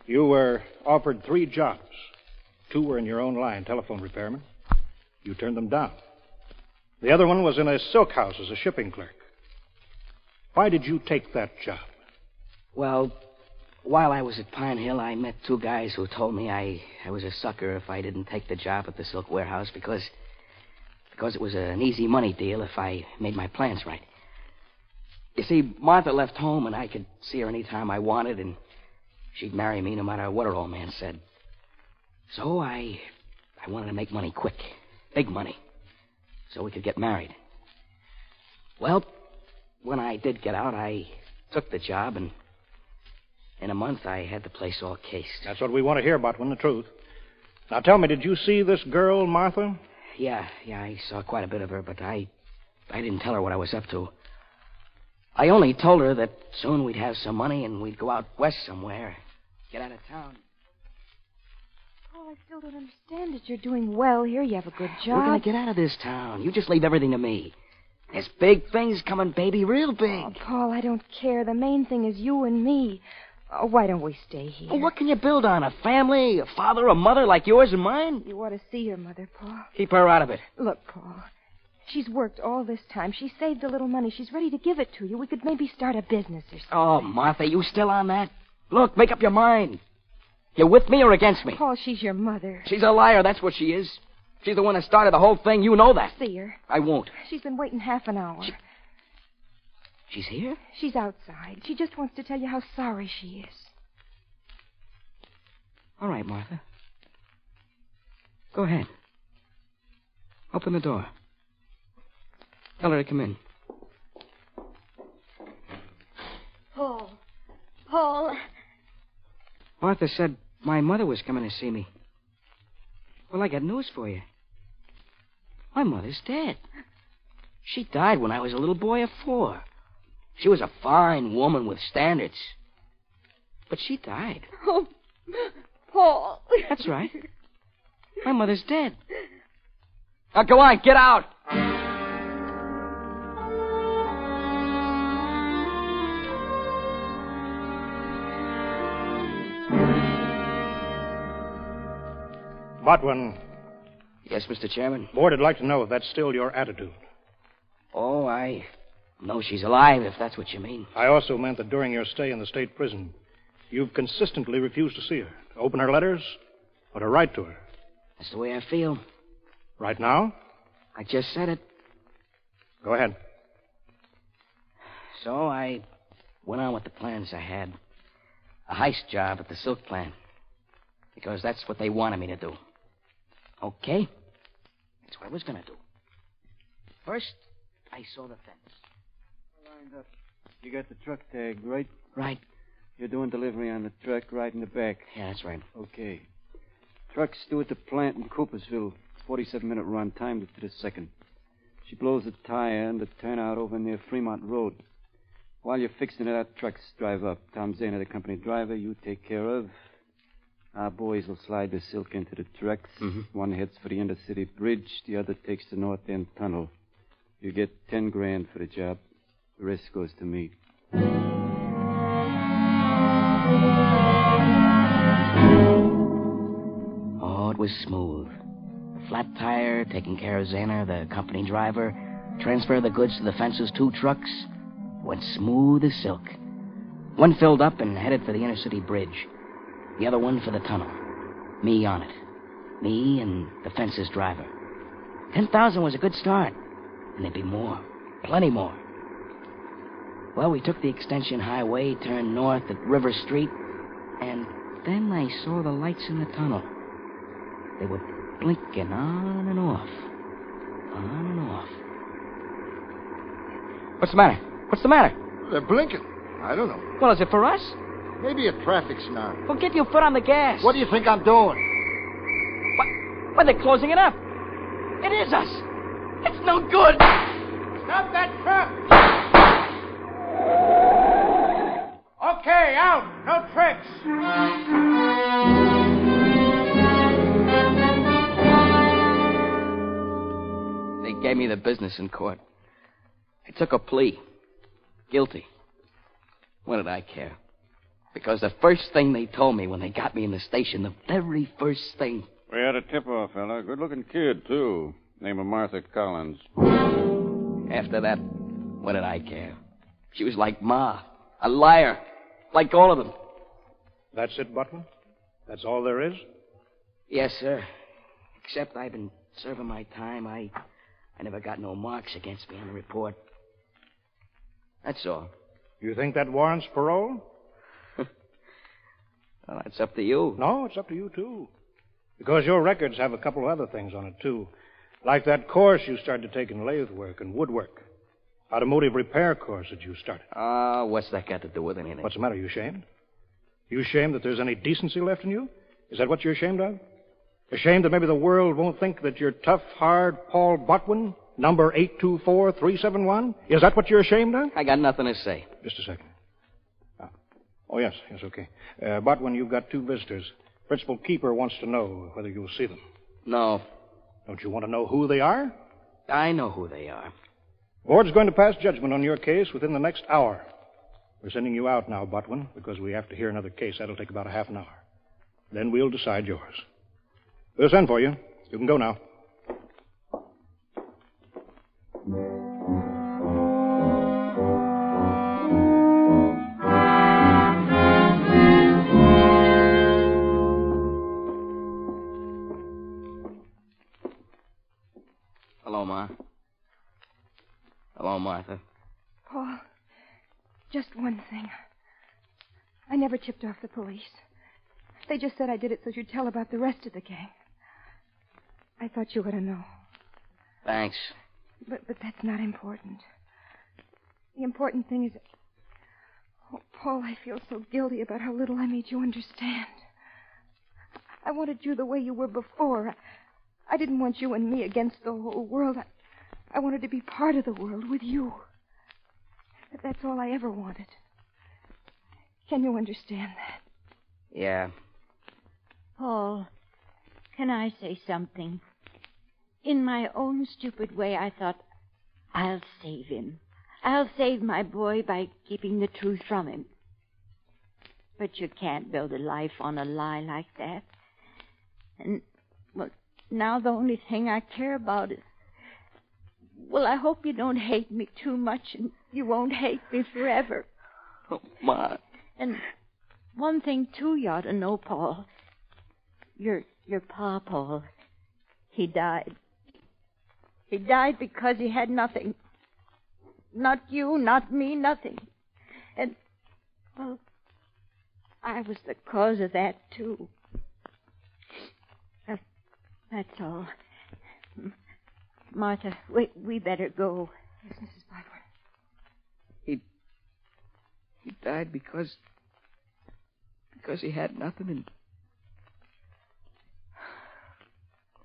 you were offered 3 jobs. 2 were in your own line, telephone repairman. You turned them down. The other one was in a silk house as a shipping clerk. Why did you take that job? Well, while I was at Pine Hill, I met 2 guys who told me I was a sucker if I didn't take the job at the silk warehouse because it was an easy money deal if I made my plans right. You see, Martha left home, and I could see her any time I wanted, and she'd marry me no matter what her old man said. So I wanted to make money quick, big money, so we could get married. Well, when I did get out, I took the job, and in a month I had the place all cased. That's what we want to hear, Botwin, the truth. Now tell me, did you see this girl, Martha? Yeah, I saw quite a bit of her, but I didn't tell her what I was up to. I only told her that soon we'd have some money and we'd go out west somewhere, get out of town. Oh, I still don't understand it. You're doing well here. You have a good job. We're going to get out of this town. You just leave everything to me. There's big things coming, baby, real big. Oh, Paul, I don't care. The main thing is you and me. Oh, why don't we stay here? Well, what can you build on? A family, a father, a mother like yours and mine? You ought to see your mother, Paul. Keep her out of it. Look, Paul. She's worked all this time. She saved a little money. She's ready to give it to you. We could maybe start a business or something. Oh, Martha, you still on that? Look, make up your mind. You with me or against me? Paul, she's your mother. She's a liar, that's what she is. She's the one that started the whole thing. You know that. See her. I won't. She's been waiting half an hour. She's here? She's outside. She just wants to tell you how sorry she is. All right, Martha. Go ahead. Open the door. Tell her to come in. Paul. Martha said my mother was coming to see me. Well, I got news for you. My mother's dead. She died when I was a little boy of 4. She was a fine woman with standards. But she died. Oh, Paul. That's right. My mother's dead. Now, go on, get out. Botwin. Yes, Mr. Chairman? Board would like to know if that's still your attitude. Oh, I know she's alive, if that's what you mean. I also meant that during your stay in the state prison, you've consistently refused to see her, to open her letters, or to write to her. That's the way I feel. Right now? I just said it. Go ahead. So I went on with the plans I had. A heist job at the silk plant. Because that's what they wanted me to do. Okay? That's what I was going to do. First, I saw the fence. Lined up. You got the truck tag, right? Right. You're doing delivery on the truck right in the back. Yeah, that's right. Okay. Truck's due at the plant in Coopersville. 47-minute run. Timed it to the second. She blows a tire in the turnout over near Fremont Road. While you're fixing it, our trucks drive up. Tom Zane, the company driver, you take care of. Our boys will slide the silk into the trucks. Mm-hmm. One heads for the Intercity Bridge. The other takes the North End Tunnel. You get $10,000 for the job. The rest goes to me. Oh, it was smooth. The flat tire, taking care of Zana, the company driver, transfer the goods to the fence's 2 trucks. Went smooth as silk. One filled up and headed for the Intercity Bridge. The other one for the tunnel. Me on it. Me and the fence's driver. 10,000 was a good start. And there'd be more. Plenty more. Well, we took the extension highway, turned north at River Street, and then I saw the lights in the tunnel. They were blinking on and off. On and off. What's the matter? What's the matter? They're blinking. I don't know. Well, is it for us? Maybe a traffic snarl. Well, get your foot on the gas. What do you think I'm doing? What? They're closing it up. It is us. It's no good. Stop that truck! Okay, out. No tricks. They gave me the business in court. I took a plea. Guilty. What did I care? Because the first thing they told me when they got me in the station, the very first thing... We had a tip-off, fella. Good-looking kid, too. Name of Martha Collins. After that, what did I care? She was like Ma. A liar. Like all of them. That's it, Botwin? That's all there is? Yes, sir. Except I've been serving my time. I never got no marks against me on the report. That's all. You think that warrants parole? Well, that's up to you. No, it's up to you, too. Because your records have a couple of other things on it, too. Like that course you started to take in lathe work and woodwork. Automotive repair course that you started. What's that got to do with anything? What's the matter? You ashamed? You ashamed that there's any decency left in you? Is that what you're ashamed of? Ashamed that maybe the world won't think that you're tough, hard Paul Botwin, number 824371? Is that what you're ashamed of? I got nothing to say. Just a second. Oh, yes, okay. Botwin, you've got 2 visitors. Principal Keeper wants to know whether you'll see them. No. Don't you want to know who they are? I know who they are. Board's going to pass judgment on your case within the next hour. We're sending you out now, Botwin, because we have to hear another case. That'll take about a half an hour. Then we'll decide yours. We'll send for you. You can go now. Hello, Ma. Hello, Martha. Paul, just one thing. I never tipped off the police. They just said I did it so you'd tell about the rest of the gang. I thought you ought to know. Thanks. But that's not important. The important thing is... Oh, Paul, I feel so guilty about how little I made you understand. I wanted you the way you were before. I didn't want you and me against the whole world. I wanted to be part of the world with you. That's all I ever wanted. Can you understand that? Yeah. Paul, can I say something? In my own stupid way, I thought, I'll save him. I'll save my boy by keeping the truth from him. But you can't build a life on a lie like that. And, well, now the only thing I care about is... Well, I hope you don't hate me too much and you won't hate me forever. Oh, Ma. And one thing, too, you ought to know, Paul. Your pa, Paul, he died. He died because he had nothing. Not you, not me, nothing. And, well, I was the cause of that, too. That's all. Martha, we better go. Yes, Mrs. Botwin. He died because he had nothing and...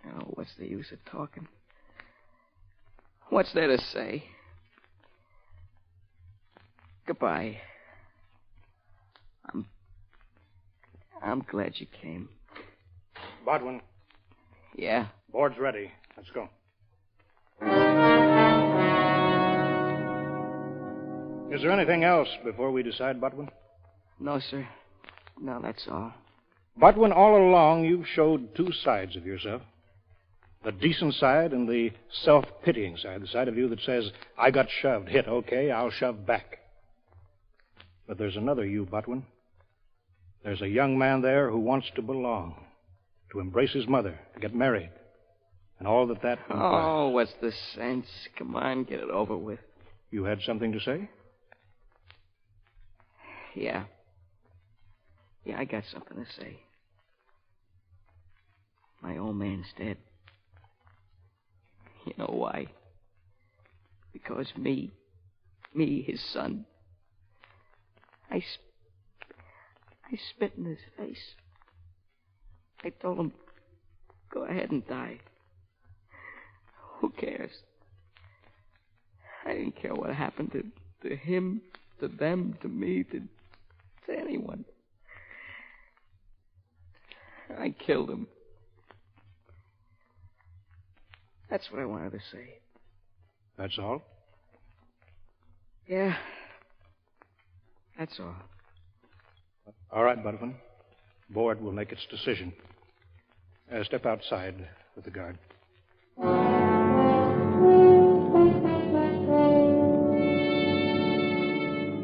Oh, what's the use of talking? What's there to say? Goodbye. I'm glad you came. Botwin. Yeah? Board's ready. Let's go. Is there anything else before we decide, Botwin? No, sir. No, that's all. Botwin, all along you've showed two sides of yourself. The decent side and the self-pitying side. The side of you that says, I got shoved, hit, okay, I'll shove back. But there's another you, Botwin. There's a young man there who wants to belong, to embrace his mother, to get married, and all that implies. Oh, what's the sense? Come on, get it over with. You had something to say? Yeah. Yeah, I got something to say. My old man's dead. You know why? Because me, his son, I spit in his face. I told him, go ahead and die. Who cares? I didn't care what happened to him, to them, to me, to anyone. I killed him. That's what I wanted to say. That's all? Yeah. That's all. All right, Botwin. Board will make its decision. Step outside with the guard.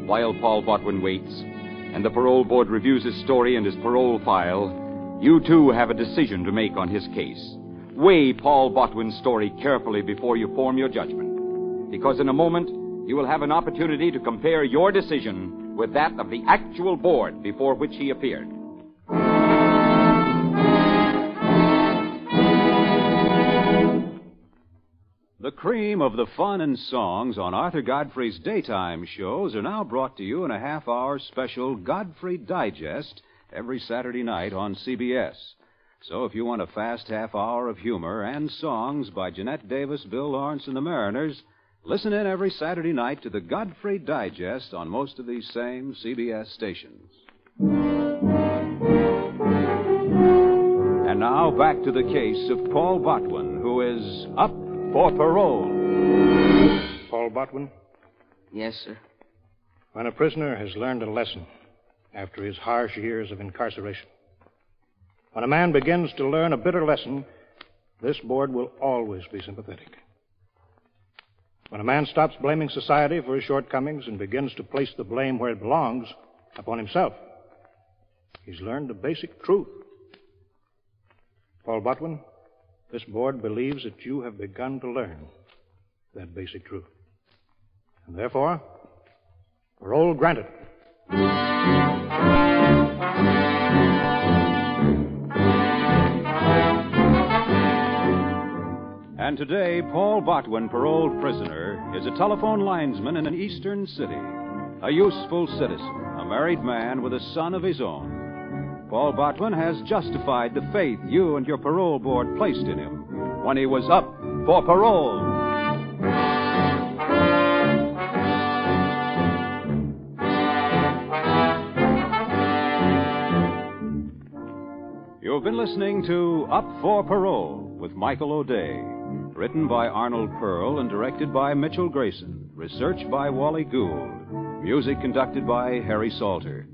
While Paul Botwin waits, and the parole board reviews his story and his parole file, you too have a decision to make on his case. Weigh Paul Botwin's story carefully before you form your judgment, because in a moment you will have an opportunity to compare your decision with that of the actual board before which he appeared. The cream of the fun and songs on Arthur Godfrey's daytime shows are now brought to you in a half-hour special Godfrey Digest every Saturday night on CBS. So if you want a fast half hour of humor and songs by Jeanette Davis, Bill Lawrence, and the Mariners, listen in every Saturday night to the Godfrey Digest on most of these same CBS stations. And now back to the case of Paul Botwin, who is up for parole. Paul Botwin? Yes, sir. When a prisoner has learned a lesson after his harsh years of incarceration, when a man begins to learn a bitter lesson, this board will always be sympathetic. When a man stops blaming society for his shortcomings and begins to place the blame where it belongs, upon himself, he's learned the basic truth. Paul Botwin, this board believes that you have begun to learn that basic truth. And therefore, parole granted. And today, Paul Botwin, paroled prisoner, is a telephone linesman in an eastern city, a useful citizen, a married man with a son of his own. Paul Botwin has justified the faith you and your parole board placed in him when he was up for parole. You've been listening to Up for Parole with Michael O'Day. Written by Arnold Pearl and directed by Mitchell Grayson. Researched by Wally Gould. Music conducted by Harry Salter.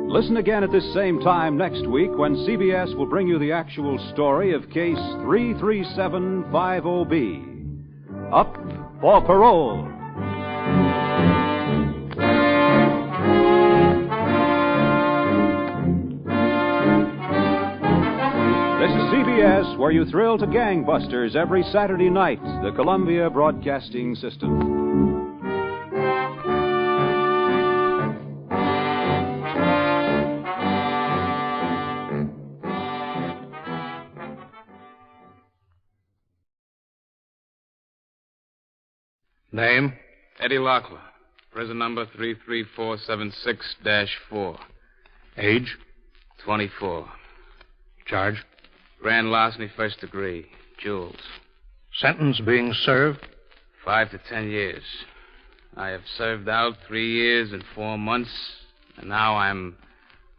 Listen again at this same time next week when CBS will bring you the actual story of Case 33750B. Up for Parole. This is CBS, where you thrill to gangbusters every Saturday night, the Columbia Broadcasting System. Name? Eddie Locklear. Prison number 33476-4. Age? 24. Charge? Grand larceny, first degree. Jewels. Sentence being served? 5 to 10 years. I have served out 3 years and 4 months, and now I'm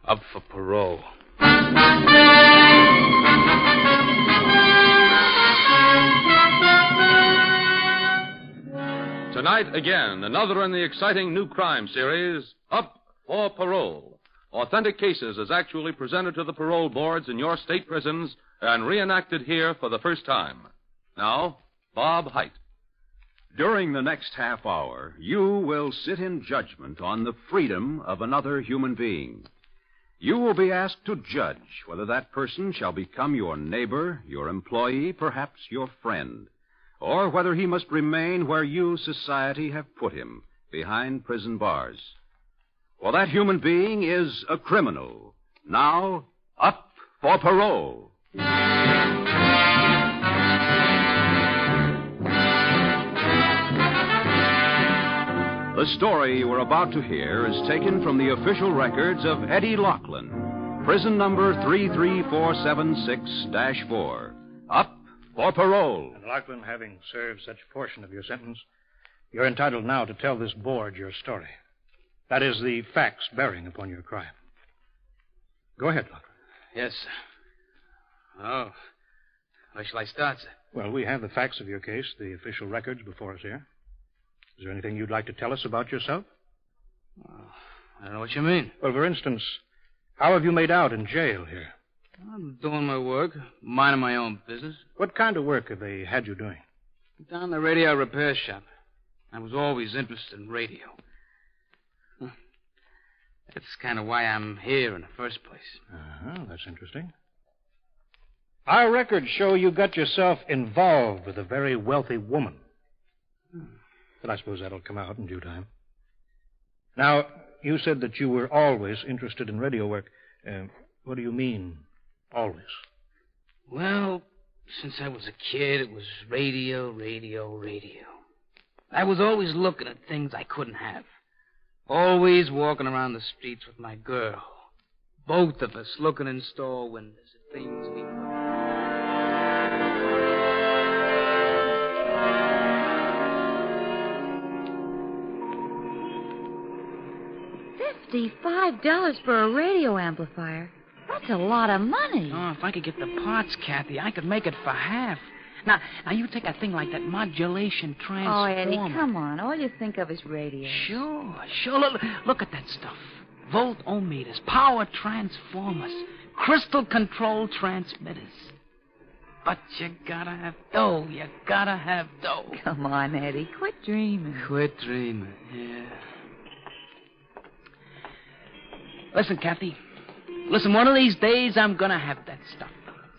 up for parole. Tonight, again, another in the exciting new crime series, Up for Parole. Authentic cases as actually presented to the parole boards in your state prisons and reenacted here for the first time. Now, Bob Height. During the next half hour, you will sit in judgment on the freedom of another human being. You will be asked to judge whether that person shall become your neighbor, your employee, perhaps your friend, or whether he must remain where you, society, have put him, behind prison bars. Well, that human being is a criminal. Now, up for parole. The story you are about to hear is taken from the official records of Eddie Laughlin, prison number 33476-4. Up for parole. And Laughlin, having served such a portion of your sentence, you're entitled now to tell this board your story. That is, the facts bearing upon your crime. Go ahead, Laughlin. Yes, sir. Oh, where shall I start, sir? Well, we have the facts of your case, the official records before us here. Is there anything you'd like to tell us about yourself? I don't know what you mean. Well, for instance, how have you made out in jail here? I'm doing my work, minding my own business. What kind of work have they had you doing? Down the radio repair shop. I was always interested in radio. That's kind of why I'm here in the first place. That's interesting. Our records show you got yourself involved with a very wealthy woman. But I suppose that'll come out in due time. Now, you said that you were always interested in radio work. What do you mean, always? Well, since I was a kid, it was radio, radio, radio. I was always looking at things I couldn't have. Always walking around the streets with my girl. Both of us looking in store windows at things we couldn't. $55 for a radio amplifier. That's a lot of money. Oh, if I could get the parts, Kathy, I could make it for half. Now, you take a thing like that modulation transformer. Oh, Eddie, come on. All you think of is radio. Sure. Look at that stuff. Volt-o-meters, power transformers, crystal control transmitters. But you gotta have dough. Come on, Eddie. Quit dreaming. Yeah. Listen, Kathy. One of these days I'm gonna have that stuff.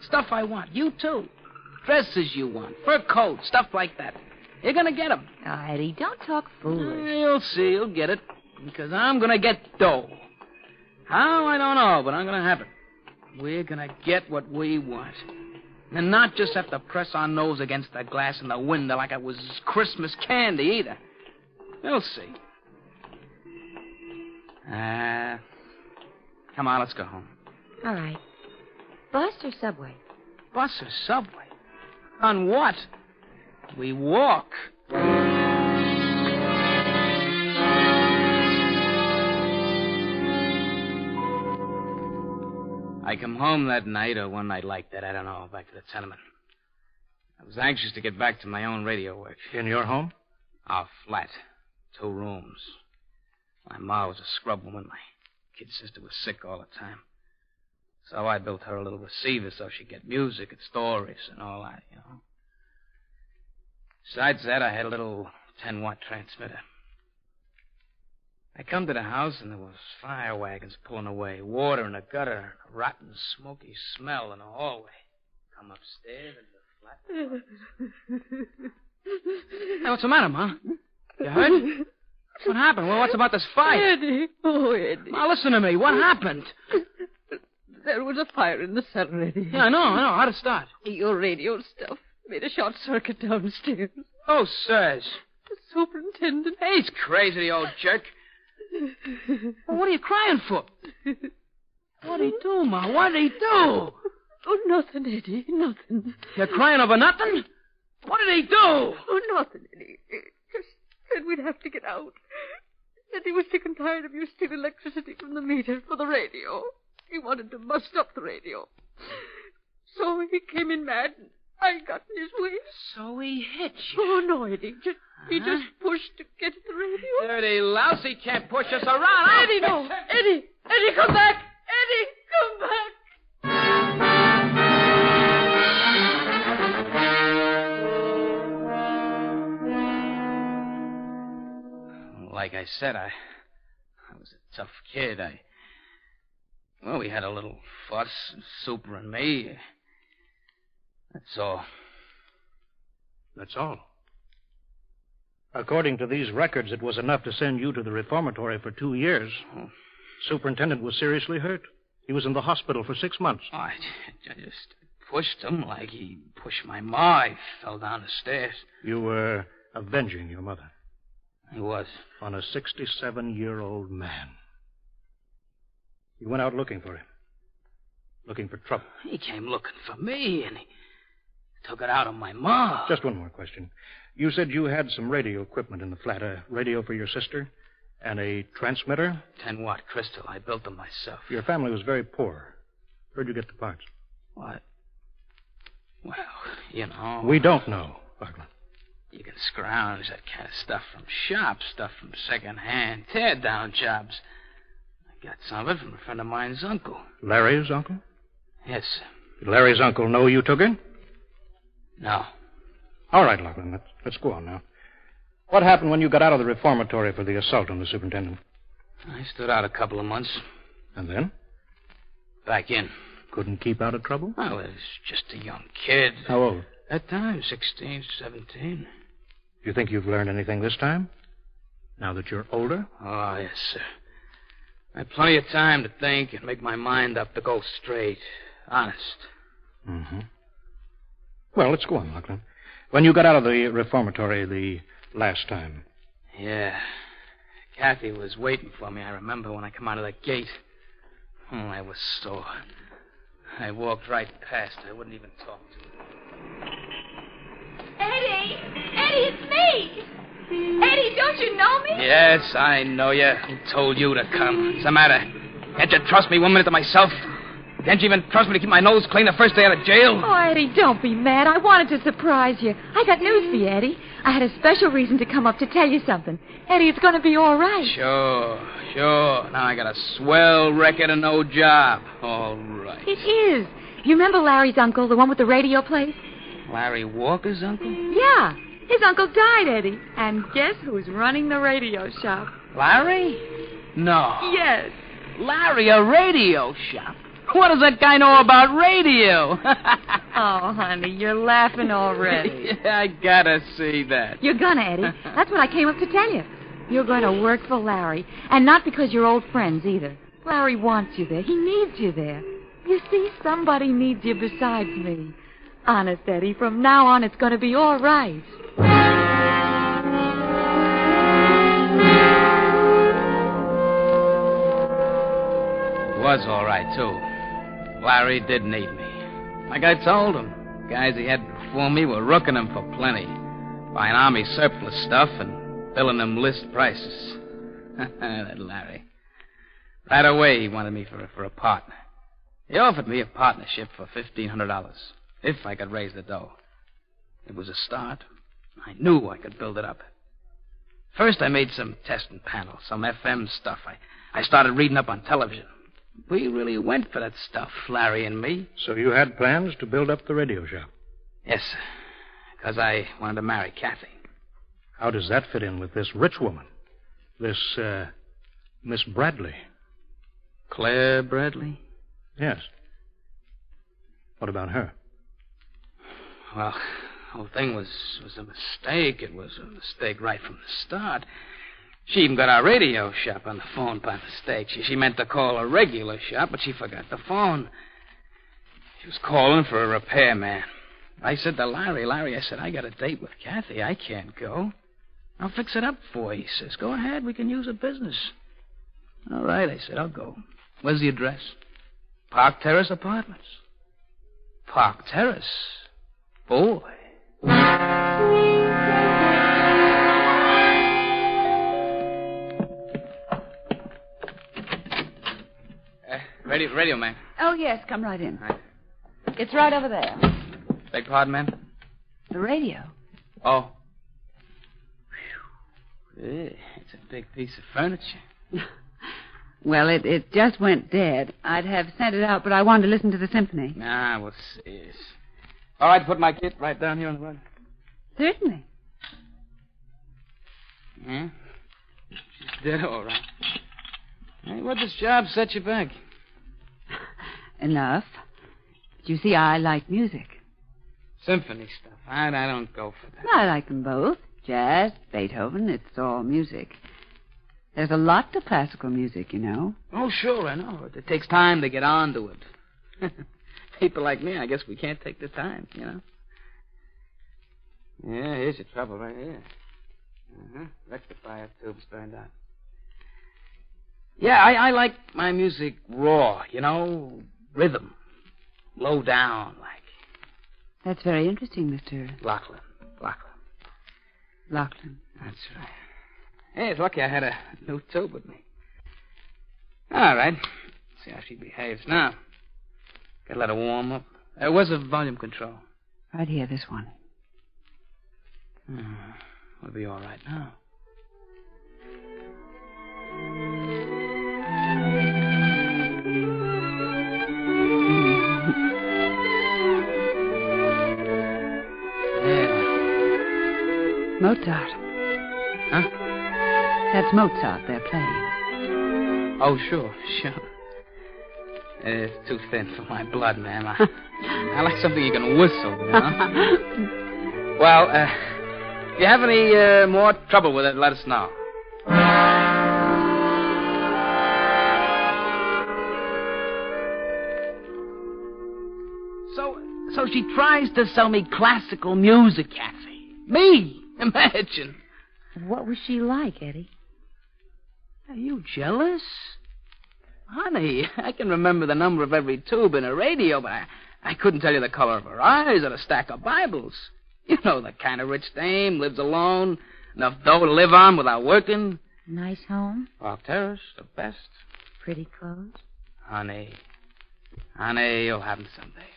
Stuff I want. You too. Dresses you want. Fur coats. Stuff like that. You're gonna get them. Oh, Eddie, don't talk foolish. You'll see. You'll get it. Because I'm gonna get dough. How, I don't know, but I'm gonna have it. We're gonna get what we want. And not just have to press our nose against the glass in the window like it was Christmas candy either. You'll see. Come on, let's go home. All right. Bus or subway? Bus or subway? On what? We walk. I come home that night, or one night like that, I don't know, back to the tenement. I was anxious to get back to my own radio work. In your home? Our flat. 2 rooms. My ma was a scrub woman. My kid sister was sick all the time. So I built her a little receiver so she'd get music and stories and all that, you know. Besides that, I had a little 10-watt transmitter. I come to the house, and there was fire wagons pulling away, water in the gutter, and a rotten, smoky smell in the hallway. Come upstairs into the flat. Hey, what's the matter, Ma? You hurt? What happened? Well, what's about this fire? Eddie. Oh, Eddie. Ma, listen to me. What happened? There was a fire in the cellar, Eddie. Yeah, I know. How'd it start? Your radio stuff made a short circuit downstairs. Who says? The superintendent. Hey, he's crazy, the old jerk. Well, what are you crying for? What'd he do, Ma? What'd he do? Oh, nothing, Eddie. Nothing. You're crying over nothing? What did he do? Oh, nothing, Eddie. Just said we'd have to get out. Said he was sick and tired of you stealing electricity from the meter for the radio. He wanted to bust up the radio. So he came in mad, and I got in his way. So he hit you? Oh, no, Eddie. He just pushed to get to the radio. Dirty louse, he can't push us around. Eddie, no. Eddie, come back. Eddie, come back. Like I said, I was a tough kid. Well, we had a little fuss, Super and me. That's all. That's all. According to these records, it was enough to send you to the reformatory for 2 years. Superintendent was seriously hurt. He was in the hospital for 6 months. Oh, I just pushed him like he pushed my ma. I fell down the stairs. You were avenging your mother. He was. On a 67-year-old man. You went out looking for him. Looking for trouble. He came looking for me, and he took it out on my ma. Just one more question. You said you had some radio equipment in the flat. A radio for your sister and a transmitter? 10-watt crystal. I built them myself. Your family was very poor. Where'd you get the parts? What? Well, you know. We don't know, Buckland. You can scrounge that kind of stuff from shops, stuff from second-hand, tear-down jobs. I got some of it from a friend of mine's uncle. Larry's uncle? Yes. Did Larry's uncle know you took it? No. All right, Lachlan, let's go on now. What happened when you got out of the reformatory for the assault on the superintendent? I stood out a couple of months. And then? Back in. Couldn't keep out of trouble? Well, I was just a young kid. How old? At time, 16, 17. Do you think you've learned anything this time? Now that you're older? Oh, yes, sir. I had plenty of time to think and make my mind up to go straight. Honest. Mm-hmm. Well, let's go on, Lachlan. When you got out of the reformatory the last time. Yeah. Kathy was waiting for me, I remember, when I come out of that gate. Oh, I was sore. I walked right past her. I wouldn't even talk to her. Eddie! Eddie, it's me! Eddie, don't you know me? Yes, I know you. Who told you to come? What's the matter? Can't you trust me 1 minute to myself? Can't you even trust me to keep my nose clean the first day out of jail? Oh, Eddie, don't be mad. I wanted to surprise you. I got news for you, Eddie. I had a special reason to come up to tell you something. Eddie, it's going to be all right. Sure. Now I got a swell record and no job. All right. It is. You remember Larry's uncle, the one with the radio place? Larry Walker's uncle? Yeah. His uncle died, Eddie. And guess who's running the radio shop? Larry? No. Yes. Larry, a radio shop? What does that guy know about radio? Oh, honey, you're laughing already. Yeah, I gotta see that. You're gonna, Eddie. That's what I came up to tell you. You're going to work for Larry. And not because you're old friends, either. Larry wants you there. He needs you there. You see, somebody needs you besides me. Honest, Eddie, from now on it's going to be all right. It was all right, too. Larry did need me. Like I told him, guys he had before me were rooking him for plenty. Buying Army surplus stuff and billing them list prices. That Larry. Right away he wanted me for a partner. He offered me a partnership for $1,500 if I could raise the dough. It was a start. I knew I could build it up. First I made some testing panels, some FM stuff. I started reading up on television. We really went for that stuff, Larry and me. So you had plans to build up the radio shop? Yes, sir. Because I wanted to marry Kathy. How does that fit in with this rich woman? This, Miss Bradley? Claire Bradley? Yes. What about her? Well, the whole thing was a mistake. It was a mistake right from the start. She even got our radio shop on the phone by mistake. She meant to call a regular shop, but she forgot the phone. She was calling for a repairman. I said to Larry, I said, I got a date with Kathy. I can't go. I'll fix it up for you. He says, go ahead. We can use a business. All right, I said, I'll go. Where's the address? Park Terrace Apartments. Park Terrace? Boy, Radio, man. Oh, yes, come right in. Right. It's right over there. Beg pardon, man? The radio. Oh. It's a big piece of furniture. Well, it just went dead. I'd have sent it out, but I wanted to listen to the symphony. Nah, we'll see. All right, put my kit right down here on the rug. Certainly. Yeah? She's dead, all right. Hey, what this job set you back? Enough. But you see, I like music. Symphony stuff. I don't go for that. I like them both. Jazz, Beethoven, it's all music. There's a lot to classical music, you know. Oh, sure, I know. It takes time to get onto it. People like me, I guess we can't take the time, you know. Yeah, here's your trouble right here. Rectifier tube's burned out. Yeah, I like my music raw, you know, rhythm, low down, like. That's very interesting, Mr. Lachlan. Lachlan. That's right. Hey, it's lucky I had a new tube with me. All right. See how she behaves now. Gotta let her warm up. Where's the volume control? Right here, this one. We'll be all right now. Mozart. Huh? That's Mozart they're playing. Oh, sure. It's too thin for my blood, ma'am. I like something you can whistle, you know? Well, if you have any more trouble with it, let us know. So she tries to sell me classical music, Kathy. Me! Imagine. What was she like, Eddie? Are you jealous? Honey, I can remember the number of every tube in a radio, but I couldn't tell you the color of her eyes or the stack of Bibles. You know, the kind of rich dame, lives alone, enough dough to live on without working. Nice home? Park Terrace, the best. Pretty clothes? Honey, you'll have them someday.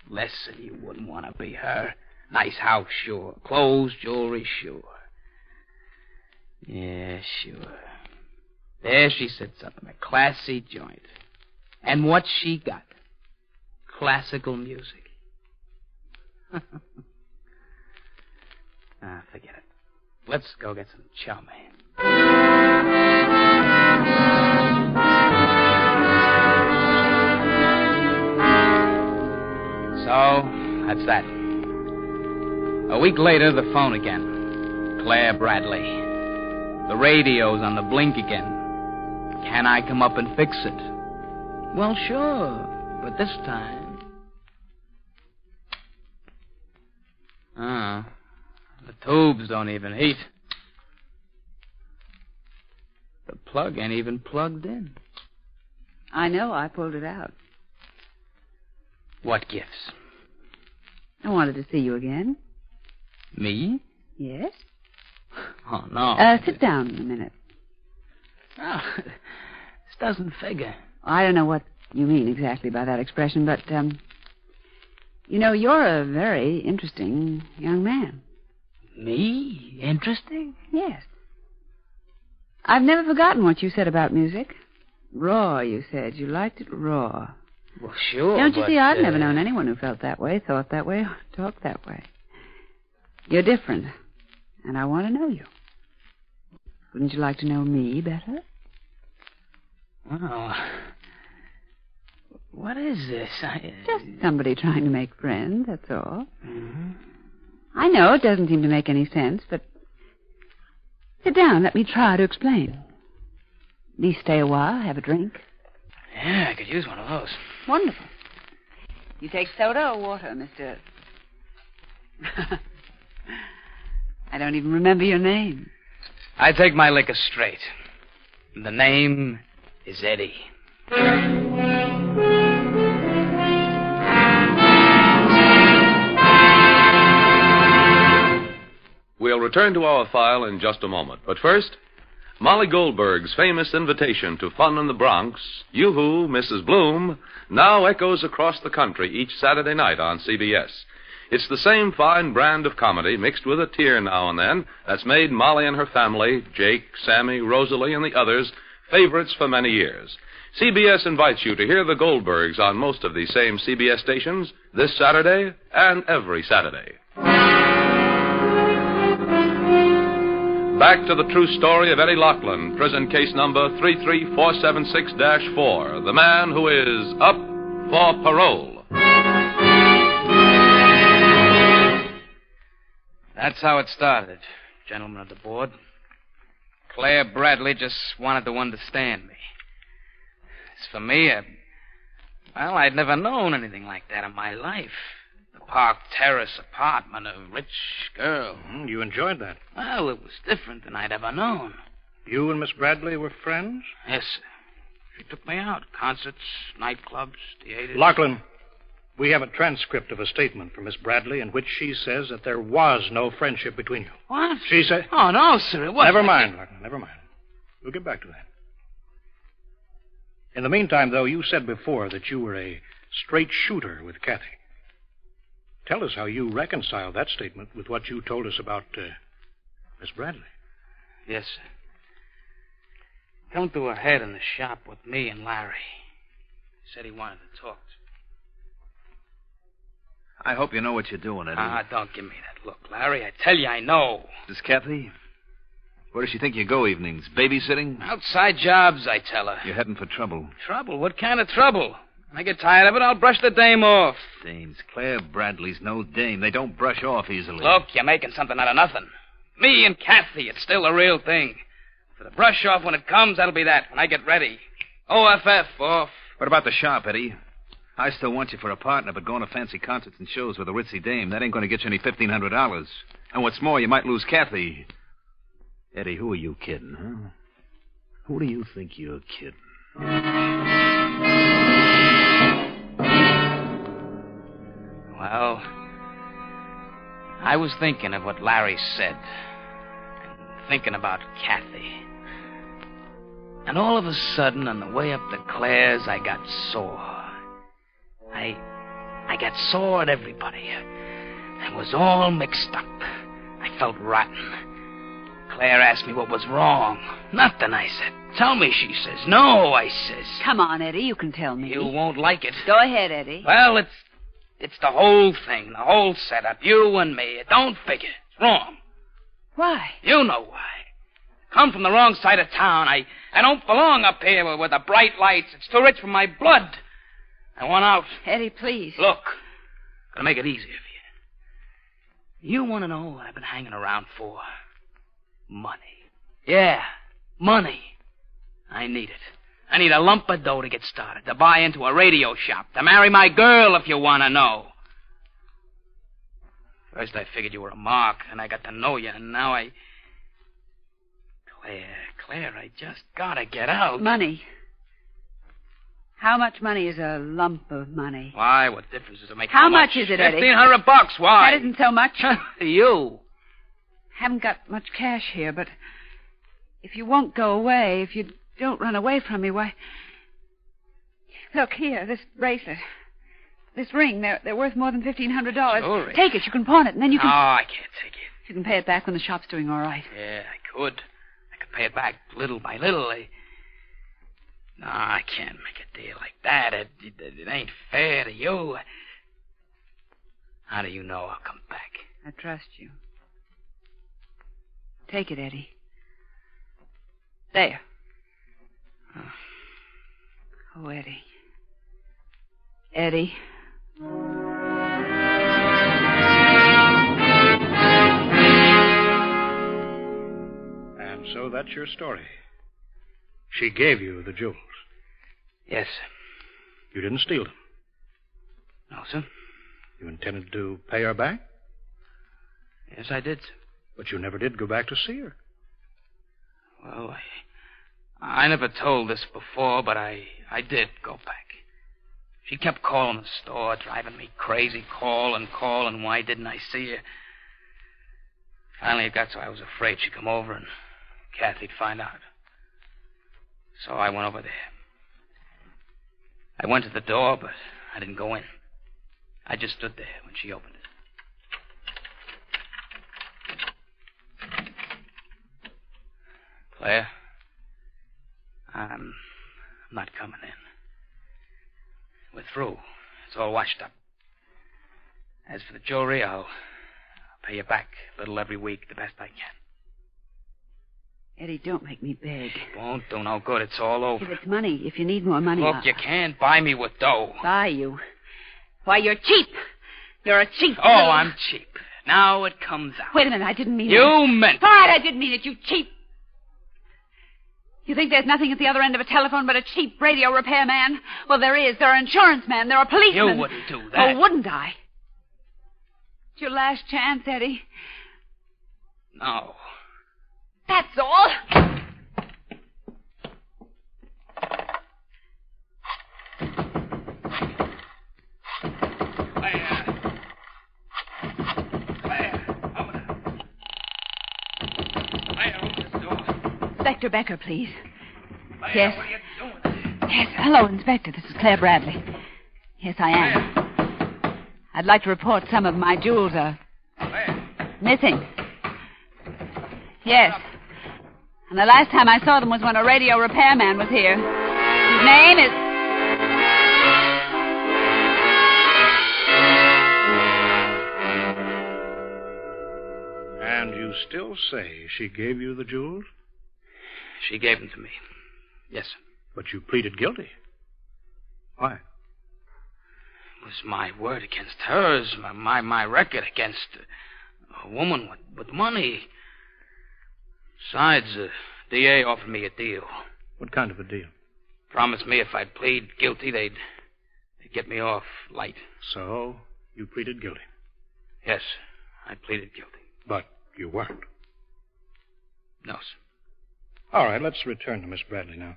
Listen, you wouldn't want to be her. Nice house, sure. Clothes, jewelry, sure. Yeah, sure. There she sits up in a classy joint. And what's she got? Classical music. Forget it. Let's go get some chow mein. So, that's that. A week later, the phone again. Claire Bradley. The radio's on the blink again. Can I come up and fix it? Well, sure, but this time... the tubes don't even heat. The plug ain't even plugged in. I know, I pulled it out. What gifts? I wanted to see you again. Me? Yes. Oh, no. Sit down a minute. Oh, this doesn't figure. I don't know what you mean exactly by that expression, but, you know, you're a very interesting young man. Me? Interesting? Yes. I've never forgotten what you said about music. Raw, you said. You liked it raw. Well, sure, Don't you see, I've never known known anyone who felt that way, thought that way, or talked that way. You're different, and I want to know you. Wouldn't you like to know me better? Well, what is this? Just somebody trying to make friends, that's all. Mm-hmm. I know it doesn't seem to make any sense, but sit down, let me try to explain. At least stay a while, have a drink. Yeah, I could use one of those. Wonderful. You take soda or water, Mr. I don't even remember your name. I take my liquor straight. The name is Eddie. We'll return to our file in just a moment. But first, Molly Goldberg's famous invitation to fun in the Bronx, Yoo-Hoo, Mrs. Bloom, now echoes across the country each Saturday night on CBS. It's the same fine brand of comedy mixed with a tear now and then that's made Molly and her family, Jake, Sammy, Rosalie, and the others, favorites for many years. CBS invites you to hear the Goldbergs on most of these same CBS stations this Saturday and every Saturday. Back to the true story of Eddie Loughlin, prison case number 33476-4, the man who is up for parole. That's how it started, gentlemen of the board. Claire Bradley just wanted to understand me. As for me, I'd never known anything like that in my life. The Park Terrace apartment, a rich girl. You enjoyed that? Well, it was different than I'd ever known. You and Miss Bradley were friends? Yes, sir. She took me out. Concerts, nightclubs, theaters. Loughlin, we have a transcript of a statement from Miss Bradley in which she says that there was no friendship between you. What? She said... Oh, no, sir, it wasn't. Never mind, Loughlin, never mind. We'll get back to that. In the meantime, though, you said before that you were a straight shooter with Kathy. Tell us how you reconcile that statement with what you told us about Miss Bradley. Yes, sir. Come to her head in the shop with me and Larry. He said he wanted to talk to me. I hope you know what you're doing, Eddie. Don't give me that look, Larry. I tell you I know. This Kathy? Where does she think you go evenings? Babysitting? Outside jobs, I tell her. You're heading for trouble. Trouble? What kind of trouble? When I get tired of it, I'll brush the dame off. Dames. Claire Bradley's no dame. They don't brush off easily. Look, you're making something out of nothing. Me and Kathy, it's still a real thing. For the brush off when it comes, that'll be that, when I get ready. OFF, off. What about the shop, Eddie? I still want you for a partner, but going to fancy concerts and shows with a ritzy dame, that ain't going to get you any $1,500. And what's more, you might lose Kathy. Eddie, who are you kidding, huh? Who do you think you're kidding? Well, I was thinking of what Larry said. Thinking about Kathy. And all of a sudden, on the way up to Claire's, I got sore. I got sore at everybody. I was all mixed up. I felt rotten. Claire asked me what was wrong. Nothing, I said. Tell me, she says. No, I says. Come on, Eddie, you can tell me. You won't like it. Go ahead, Eddie. Well, it's the whole thing, the whole setup. You and me. It don't figure. It's wrong. Why? You know why. Come from the wrong side of town. I don't belong up here with the bright lights. It's too rich for my blood. I want out. Eddie, please. Look, gonna make it easier for you. You want to know what I've been hanging around for? Money. Yeah, money. I need it. I need a lump of dough to get started, to buy into a radio shop, to marry my girl, if you want to know. First I figured you were a mark, and I got to know you, and now I... Claire, I just gotta get out. Money. How much money is a lump of money? Why? What difference does it make? How much is it, Eddie? $1,500. Why? That isn't so much. You. Haven't got much cash here, but if you won't go away, if you don't run away from me, why... Look, here, this bracelet. This ring, they're worth more than $1,500. Jewelry. Take it, you can pawn it, and then you can... No, I can't take it. You can pay it back when the shop's doing all right. Yeah, I could. I could pay it back little by little. No, I can't make a deal like that. It ain't fair to you. How do you know I'll come back? I trust you. Take it, Eddie. There. Oh, Eddie. Eddie. And so that's your story. She gave you the jewels. Yes. You didn't steal them. No, sir. You intended to pay her back? Yes, I did. But you never did go back to see her. Well, I never told this before, but I did go back. She kept calling the store, driving me crazy. Call and why didn't I see her? Finally, it got so I was afraid she'd come over and Kathy'd find out. So I went over there. I went to the door, but I didn't go in. I just stood there when she opened it. Claire, I'm not coming in. We're through. It's all washed up. As for the jewelry, I'll pay you back a little every week, the best I can. Eddie, don't make me beg. Won't do no good. It's all over. If it's money, if you need more money... Look, you can't buy me with dough. Buy you? Why, you're cheap. You're a cheap Oh, little... I'm cheap. Now it comes out. Wait a minute, I didn't mean it. You meant it. All right, I didn't mean it, you cheap... You think there's nothing at the other end of a telephone but a cheap radio repairman? Well, there is. There are insurance men. There are policemen. You wouldn't do that. Oh, wouldn't I? It's your last chance, Eddie. No. That's all. Inspector Becker, please. Yes. What are you doing? Yes. Hello, Inspector. This is Claire Bradley. Yes, I am. I'd like to report some of my jewels are missing. Yes. And the last time I saw them was when a radio repairman was here. His name is... And you still say she gave you the jewels? She gave them to me. Yes, sir. But you pleaded guilty. Why? It was my word against hers, my record against a woman with money. Besides, the DA offered me a deal. What kind of a deal? Promised me if I'd plead guilty, they'd get me off light. So, you pleaded guilty? Yes, I pleaded guilty. But you weren't? No, sir. All right, let's return to Miss Bradley now.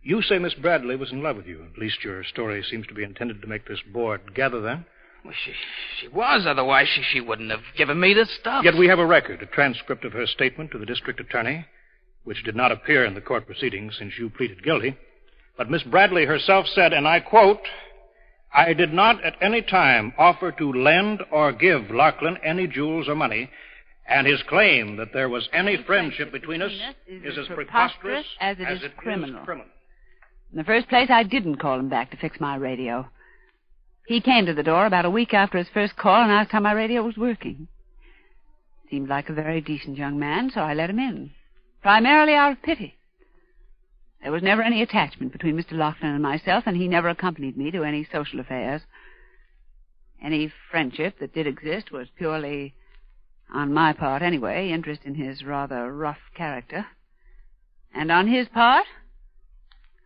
You say Miss Bradley was in love with you. At least your story seems to be intended to make this board gather that. Well, she was. Otherwise, she wouldn't have given me this stuff. Yet we have a record, a transcript of her statement to the district attorney, which did not appear in the court proceedings since you pleaded guilty. But Miss Bradley herself said, and I quote, "I did not at any time offer to lend or give Lachlan any jewels or money, and his claim that there was any friendship between us is as preposterous as it is criminal. In the first place, I didn't call him back to fix my radio. He came to the door about a week after his first call and asked how my radio was working. Seemed like a very decent young man, so I let him in, primarily out of pity. There was never any attachment between Mr. Lachlan and myself, and he never accompanied me to any social affairs. Any friendship that did exist was purely, on my part anyway, interest in his rather rough character. And on his part,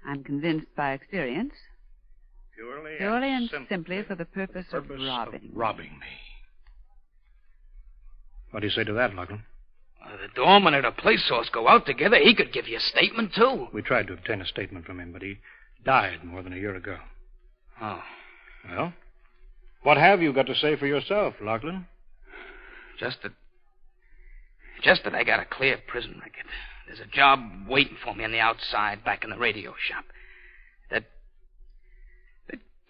I'm convinced by experience, purely and simply for the purpose of robbing. Robbing me. What do you say to that, Lachlan? The doorman and a police source go out together. He could give you a statement, too. We tried to obtain a statement from him, but he died more than a year ago. Oh. Well, what have you got to say for yourself, Lachlan? Just that I got a clear prison record. There's a job waiting for me on the outside back in the radio shop. That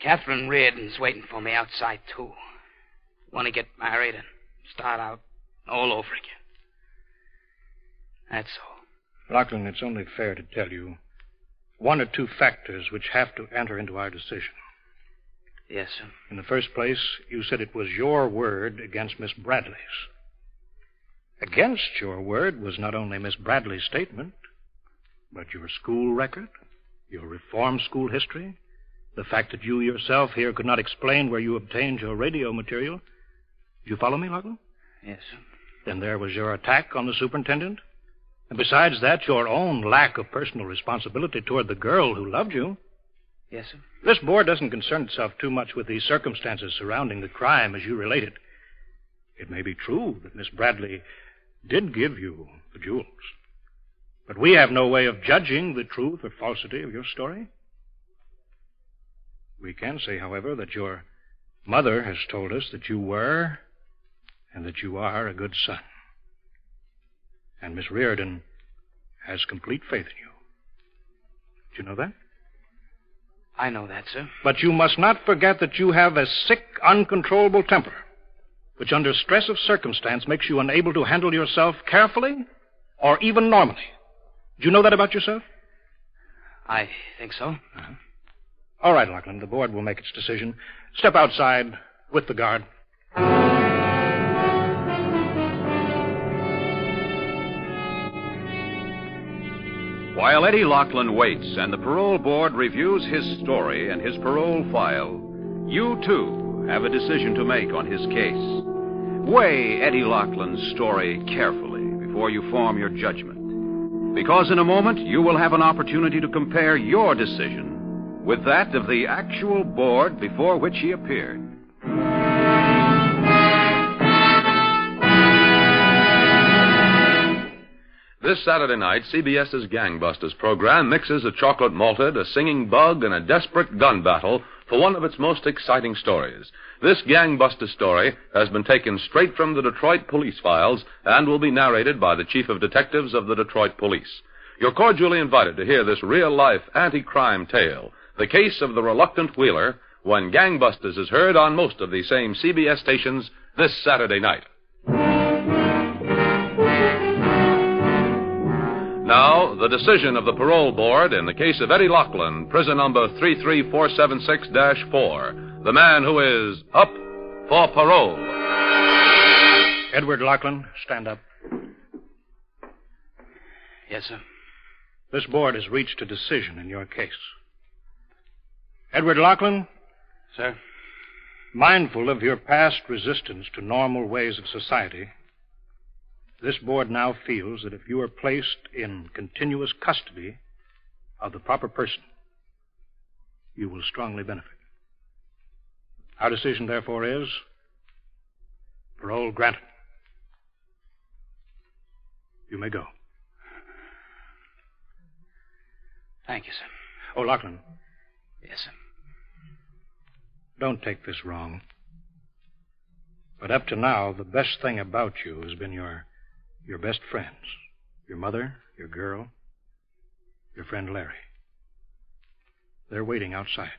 Catherine Reardon's waiting for me outside, too. Want to get married and start out all over again. That's all. Lachlan, it's only fair to tell you one or two factors which have to enter into our decision. Yes, sir. In the first place, you said it was your word against Miss Bradley's. Against your word was not only Miss Bradley's statement, but your school record, your reform school history, the fact that you yourself here could not explain where you obtained your radio material. Did you follow me, Lachlan? Yes, sir. Then there was your attack on the superintendent. And besides that, your own lack of personal responsibility toward the girl who loved you. Yes, sir. This board doesn't concern itself too much with the circumstances surrounding the crime as you relate it. It may be true that Miss Bradley did give you the jewels. But we have no way of judging the truth or falsity of your story. We can say, however, that your mother has told us that you were and that you are a good son. And Miss Reardon has complete faith in you. Do you know that? I know that, sir. But you must not forget that you have a sick, uncontrollable temper, which under stress of circumstance makes you unable to handle yourself carefully or even normally. Do you know that about yourself? I think so. Uh-huh. All right, Lachlan, the board will make its decision. Step outside with the guard. While Eddie Lachlan waits and the parole board reviews his story and his parole file, you, too, have a decision to make on his case. Weigh Eddie Lachlan's story carefully before you form your judgment, because in a moment you will have an opportunity to compare your decision with that of the actual board before which he appeared. This Saturday night, CBS's Gangbusters program mixes a chocolate malted, a singing bug, and a desperate gun battle for one of its most exciting stories. This Gangbuster story has been taken straight from the Detroit police files and will be narrated by the chief of detectives of the Detroit police. You're cordially invited to hear this real-life anti-crime tale, the case of the reluctant Wheeler, when Gangbusters is heard on most of the same CBS stations this Saturday night. Now, the decision of the parole board in the case of Eddie Lachlan, prison number 33476-4, the man who is up for parole. Edward Lachlan, stand up. Yes, sir. This board has reached a decision in your case. Edward Lachlan? Sir? Mindful of your past resistance to normal ways of society, this board now feels that if you are placed in continuous custody of the proper person, you will strongly benefit. Our decision, therefore, is parole granted. You may go. Thank you, sir. Oh, Lachlan. Yes, sir. Don't take this wrong. But up to now, the best thing about you has been your best friends. Your mother, your girl, your friend Larry. They're waiting outside.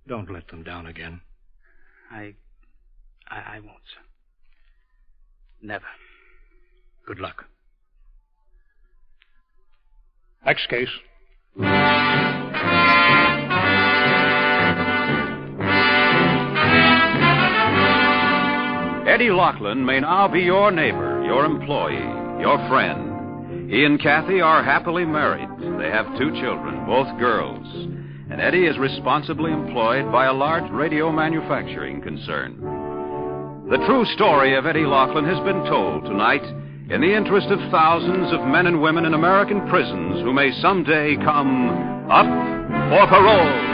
Don't let them down again. I won't, sir. Never. Good luck. Next case. Eddie Lachlan may now be your neighbor, your employee, your friend. He and Kathy are happily married. They have 2 children, both girls. And Eddie is responsibly employed by a large radio manufacturing concern. The true story of Eddie Lachlan has been told tonight in the interest of thousands of men and women in American prisons who may someday come up for parole.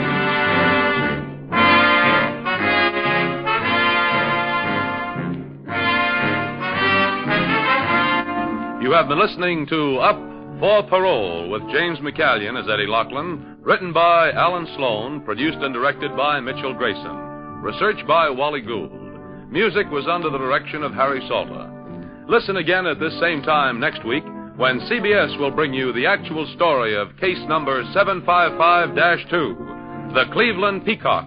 You have been listening to Up for Parole with James McCallion as Eddie Lachlan, written by Alan Sloan, produced and directed by Mitchell Grayson, researched by Wally Gould. Music was under the direction of Harry Salter. Listen again at this same time next week when CBS will bring you the actual story of case number 755-2, the Cleveland Peacock.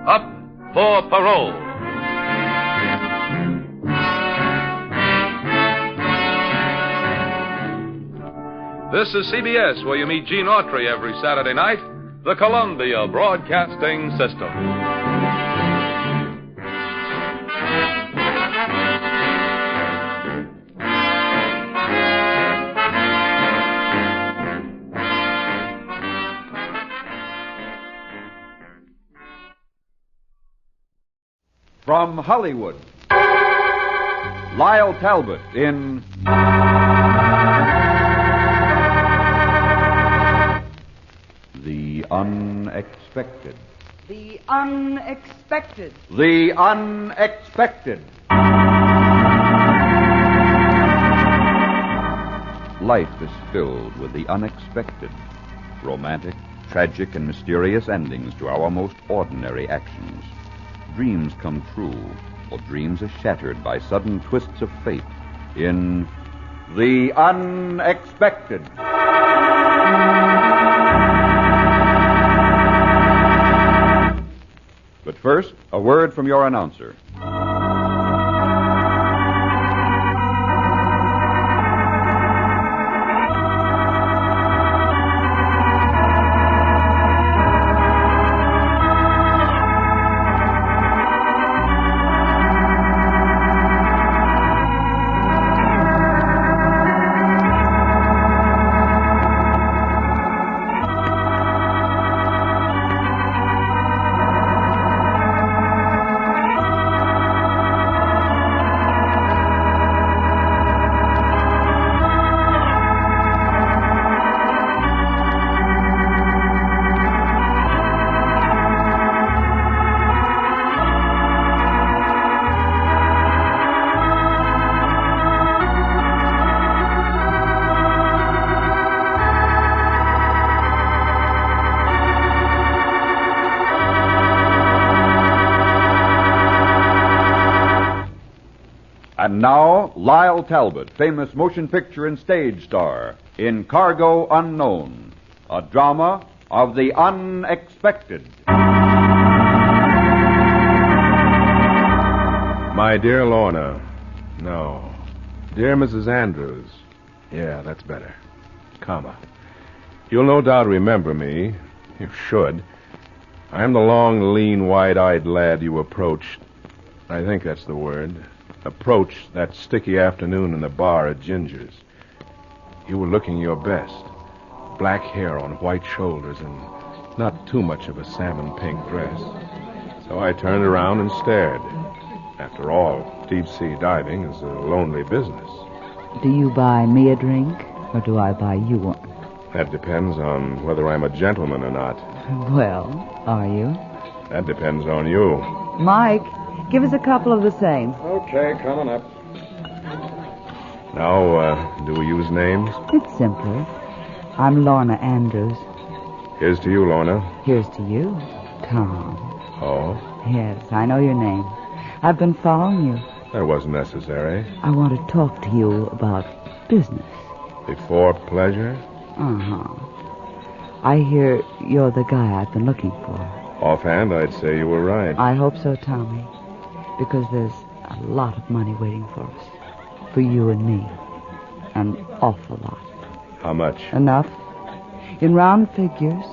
Up for Parole. This is CBS, where you meet Gene Autry every Saturday night, the Columbia Broadcasting System. From Hollywood, Lyle Talbot in The Unexpected. The Unexpected. The Unexpected. Life is filled with the unexpected, romantic, tragic, and mysterious endings to our most ordinary actions. Dreams come true, or dreams are shattered by sudden twists of fate, in The Unexpected. But first, a word from your announcer. And now, Lyle Talbot, famous motion picture and stage star, in Cargo Unknown, a drama of the unexpected. My dear Lorna. No. Dear Mrs. Andrews. Yeah, that's better. Comma. You'll no doubt remember me. You should. I'm the long, lean, wide-eyed lad you approached. I think that's the word. Approached that sticky afternoon in the bar at Ginger's. You were looking your best. Black hair on white shoulders and not too much of a salmon pink dress. So I turned around and stared. After all, deep-sea diving is a lonely business. Do you buy me a drink, or do I buy you one? That depends on whether I'm a gentleman or not. Well, are you? That depends on you. Mike, give us a couple of the same. Okay, coming up. Now, do we use names? It's simpler. I'm Lorna Andrews. Here's to you, Lorna. Here's to you, Tom. Oh? Yes, I know your name. I've been following you. That wasn't necessary. I want to talk to you about business. Before pleasure? Uh-huh. I hear you're the guy I've been looking for. Offhand, I'd say you were right. I hope so, Tommy. Because there's a lot of money waiting for us. For you and me. An awful lot. How much? Enough. In round figures,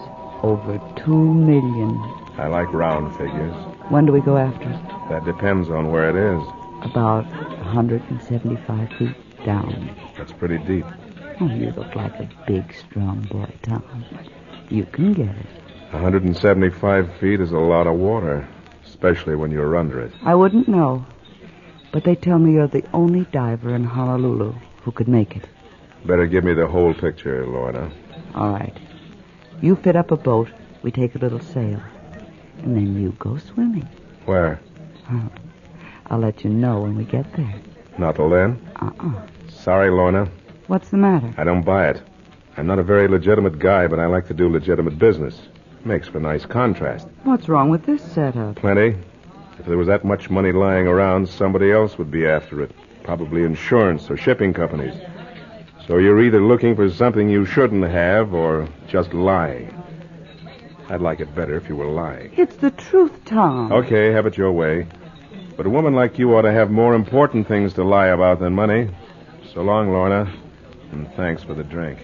over $2 million. I like round figures. When do we go after it? That depends on where it is. About 175 feet down. That's pretty deep. Oh, you look like a big, strong boy, Tom. You can get it. 175 feet is a lot of water, especially when you're under it. I wouldn't know. But they tell me you're the only diver in Honolulu who could make it. Better give me the whole picture, Lorna. All right. You fit up a boat, we take a little sail. And then you go swimming. Where? I'll let you know when we get there. Not till then? Sorry, Lorna. What's the matter? I don't buy it. I'm not a very legitimate guy, but I like to do legitimate business. Makes for nice contrast. What's wrong with this setup? Plenty. If there was that much money lying around, somebody else would be after it. Probably insurance or shipping companies. So you're either looking for something you shouldn't have or just lying. I'd like it better if you were lying. It's the truth, Tom. Okay, have it your way. But a woman like you ought to have more important things to lie about than money. So long, Lorna. And thanks for the drink.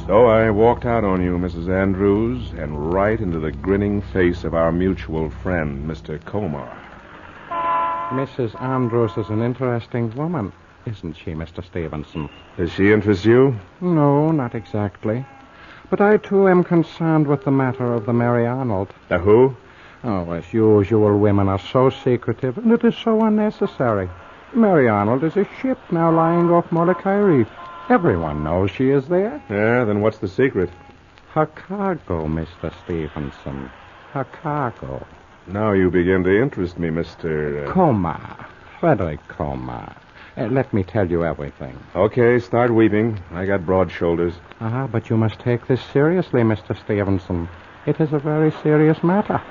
So I walked out on you, Mrs. Andrews, and right into the grinning face of our mutual friend, Mr. Comar. Mrs. Andrews is an interesting woman, isn't she, Mr. Stevenson? Does she interest you? No, not exactly. But I, too, am concerned with the matter of the Mary Arnold. The who? Oh, as usual, women are so secretive, and it is so unnecessary. Mary Arnold is a ship now lying off Molokai Reef. Everyone knows she is there. Yeah, then what's the secret? Her cargo, Mr. Stevenson. Her cargo. Now you begin to interest me, Mr. Comar. Frederick Comar. Let me tell you everything. Okay, start weeping. I got broad shoulders. But you must take this seriously, Mr. Stevenson. It is a very serious matter.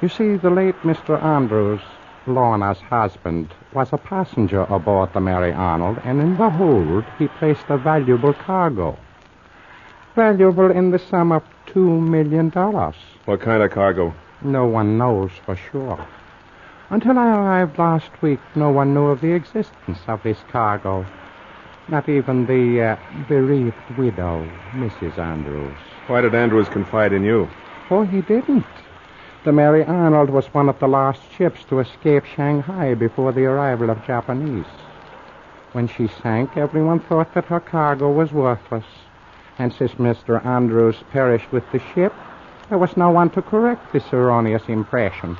You see, the late Mr. Andrews, Lorna's husband, was a passenger aboard the Mary Arnold, and in the hold he placed a valuable cargo. Valuable in the sum of $2 million. What kind of cargo? No one knows for sure. Until I arrived last week, no one knew of the existence of this cargo. Not even the bereaved widow, Mrs. Andrews. Why did Andrews confide in you? Oh, he didn't. The Mary Arnold was one of the last ships to escape Shanghai before the arrival of Japanese. When she sank, everyone thought that her cargo was worthless. And since Mr. Andrews perished with the ship, there was no one to correct this erroneous impression.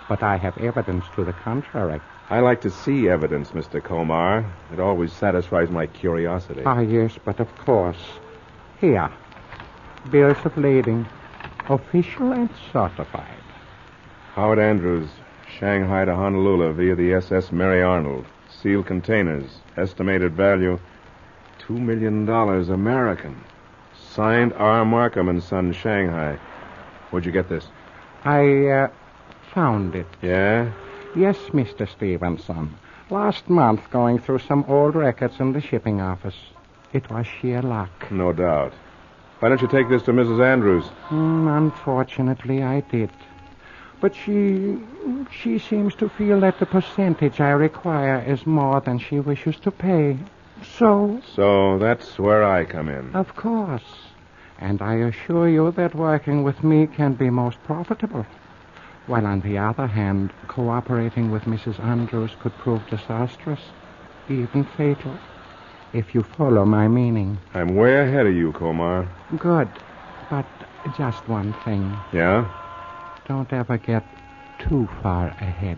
But I have evidence to the contrary. I like to see evidence, Mr. Komar. It always satisfies my curiosity. Ah, yes, but of course. Here. Bills of lading. Official and certified. Howard Andrews, Shanghai to Honolulu via the SS Mary Arnold. Sealed containers. Estimated value $2 million American. Signed R. Markham & Son, Shanghai. Where'd you get this? I found it. Yeah? Yes, Mr. Stevenson. Last month, going through some old records in the shipping office. It was sheer luck. No doubt. Why don't you take this to Mrs. Andrews? Unfortunately, I did. But she seems to feel that the percentage I require is more than she wishes to pay. So that's where I come in. Of course. And I assure you that working with me can be most profitable. While on the other hand, cooperating with Mrs. Andrews could prove disastrous, even fatal, if you follow my meaning. I'm way ahead of you, Komar. Good. But just one thing. Yeah? Don't ever get too far ahead.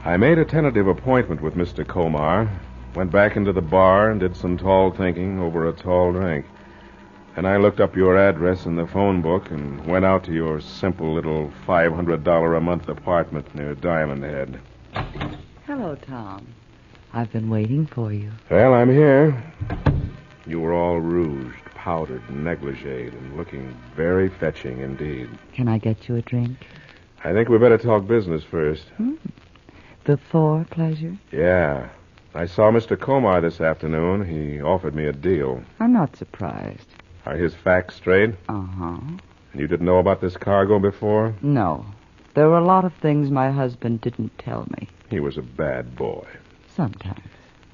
I made a tentative appointment with Mr. Komar, went back into the bar and did some tall thinking over a tall drink. And I looked up your address in the phone book and went out to your simple little $500 a month apartment near Diamond Head. Hello, Tom. I've been waiting for you. Well, I'm here. You were all rouged, powdered, and negligéed, and looking very fetching indeed. Can I get you a drink? I think we better talk business first. Before pleasure? Yeah. I saw Mr. Komar this afternoon. He offered me a deal. I'm not surprised. Are his facts straight? Uh-huh. And you didn't know about this cargo before? No. There were a lot of things my husband didn't tell me. He was a bad boy. Sometimes.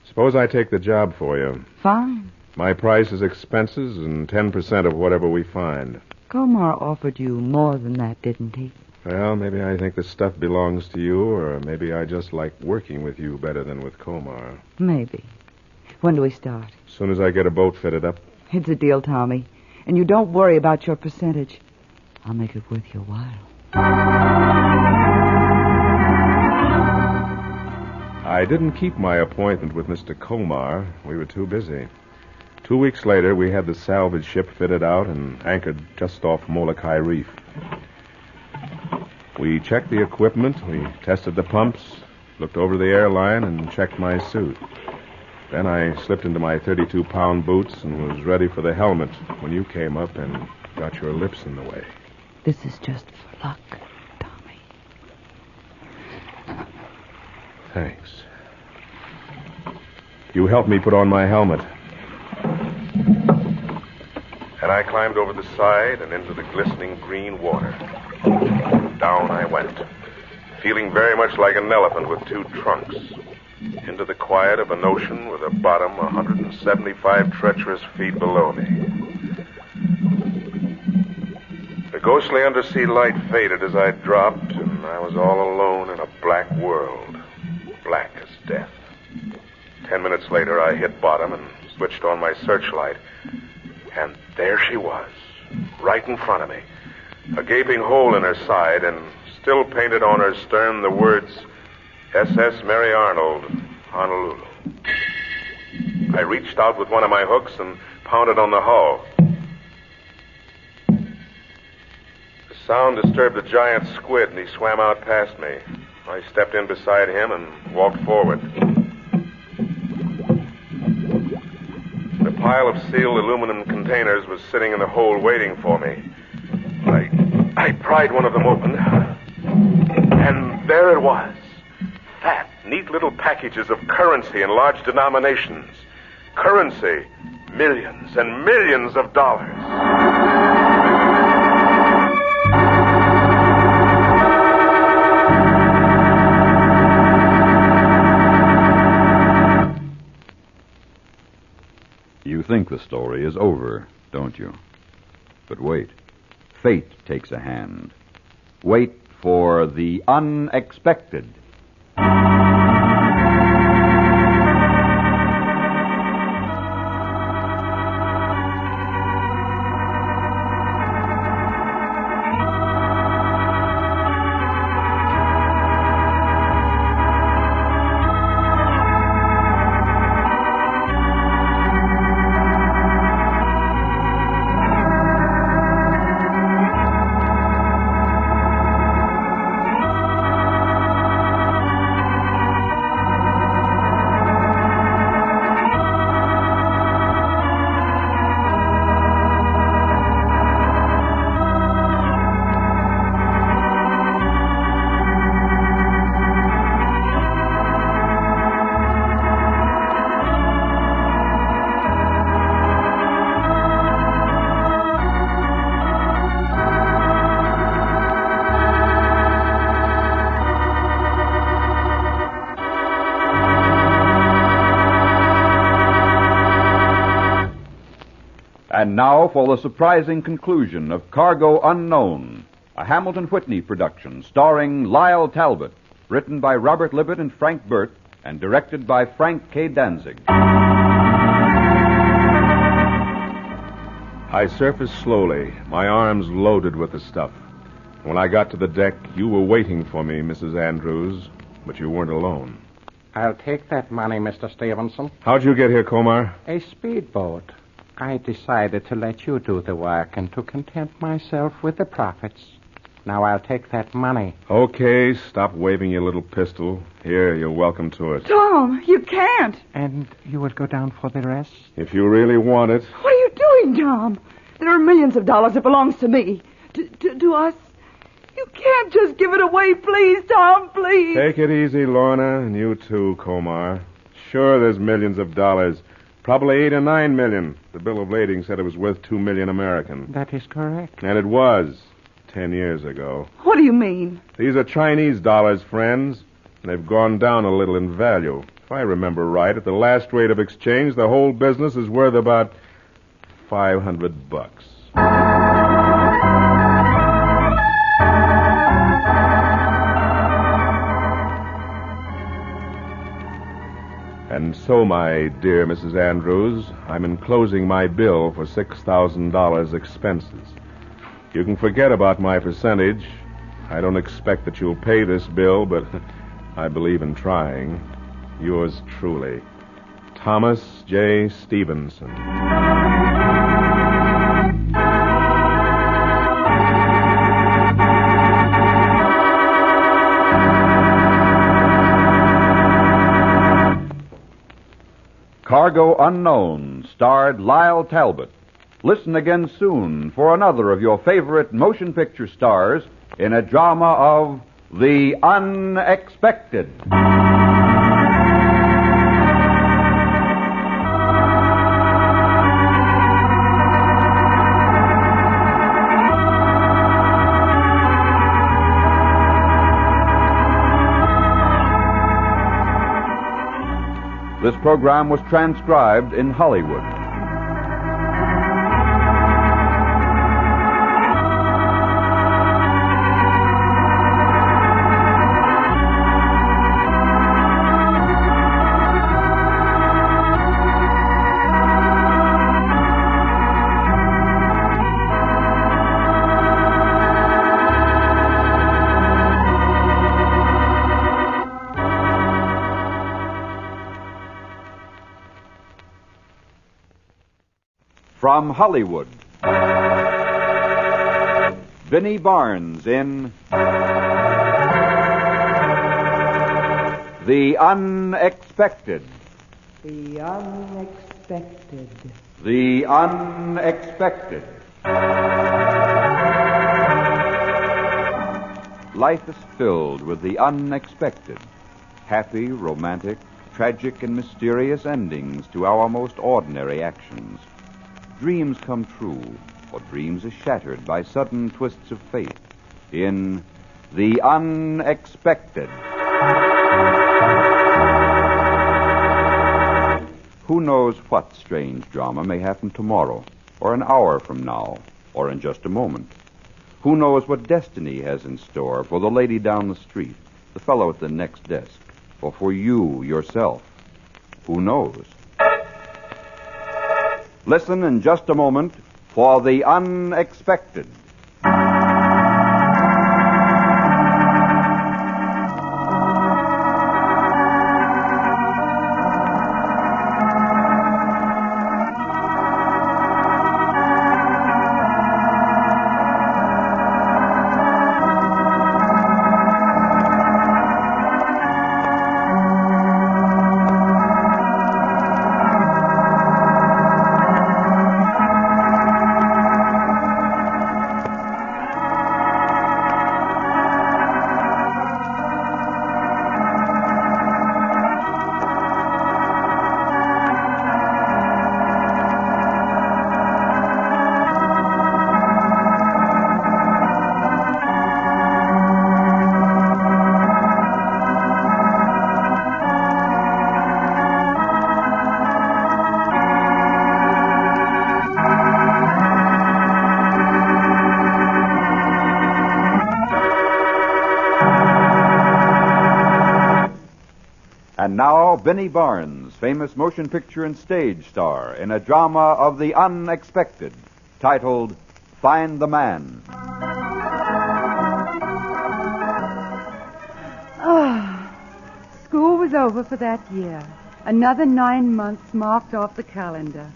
Suppose I take the job for you. Fine. My price is expenses and 10% of whatever we find. Komar offered you more than that, didn't he? Well, maybe I think the stuff belongs to you, or maybe I just like working with you better than with Komar. Maybe. When do we start? As soon as I get a boat fitted up. It's a deal, Tommy. And you don't worry about your percentage. I'll make it worth your while. I didn't keep my appointment with Mr. Komar. We were too busy. 2 weeks later, we had the salvage ship fitted out and anchored just off Molokai Reef. We checked the equipment, we tested the pumps, looked over the airline, and checked my suit. Then I slipped into my 32-pound boots and was ready for the helmet when you came up and got your lips in the way. This is just for luck, Tommy. Thanks. You helped me put on my helmet. And I climbed over the side and into the glistening green water. Down I went, feeling very much like an elephant with two trunks. Into the quiet of an ocean with a bottom 175 treacherous feet below me. The ghostly undersea light faded as I dropped, and I was all alone in a black world, black as death. 10 minutes later, I hit bottom and switched on my searchlight, and there she was, right in front of me, a gaping hole in her side, and still painted on her stern the words, SS Mary Arnold, Honolulu. I reached out with one of my hooks and pounded on the hull. The sound disturbed the giant squid, and he swam out past me. I stepped in beside him and walked forward. The pile of sealed aluminum containers was sitting in the hold waiting for me. I pried one of them open, and there it was. Fat, neat little packages of currency in large denominations. Currency, millions and millions of dollars. You think the story is over, don't you? But wait. Fate takes a hand. Wait for the unexpected. And now for the surprising conclusion of Cargo Unknown, a Hamilton Whitney production starring Lyle Talbot, written by Robert Libet and Frank Burt, and directed by Frank K. Danzig. I surfaced slowly, my arms loaded with the stuff. When I got to the deck, you were waiting for me, Mrs. Andrews, but you weren't alone. I'll take that money, Mr. Stevenson. How'd you get here, Komar? A speedboat. I decided to let you do the work and to content myself with the profits. Now I'll take that money. Okay, stop waving your little pistol. Here, you're welcome to it. Tom, you can't. And you will go down for the rest? If you really want it. What are you doing, Tom? There are millions of dollars that belongs to me. To us. You can't just give it away, please, Tom, please. Take it easy, Lorna, and you too, Komar. Sure, there's millions of dollars. Probably 8 or 9 million. The bill of lading said it was worth 2 million American. That is correct. And it was 10 years ago. What do you mean? These are Chinese dollars, friends. And they've gone down a little in value. If I remember right, at the last rate of exchange, the whole business is worth about $500. And so, my dear Mrs. Andrews, I'm enclosing my bill for $6,000 expenses. You can forget about my percentage. I don't expect that you'll pay this bill, but I believe in trying. Yours truly, Thomas J. Stevenson. Cargo Unknown starred Lyle Talbot. Listen again soon for another of your favorite motion picture stars in a drama of the unexpected. This program was transcribed in Hollywood. From Hollywood, Vinnie Barnes in The Unexpected. The Unexpected. The unexpected. Life is filled with the unexpected. Happy, romantic, tragic, and mysterious endings to our most ordinary actions. Dreams come true, or dreams are shattered by sudden twists of fate. In The Unexpected. Who knows what strange drama may happen tomorrow, or an hour from now, or in just a moment? Who knows what destiny has in store for the lady down the street, the fellow at the next desk, or for you yourself? Who knows? Listen in just a moment for The Unexpected. And now, Benny Barnes, famous motion picture and stage star, in a drama of the unexpected, titled Find the Man. School was over for that year. Another 9 months marked off the calendar.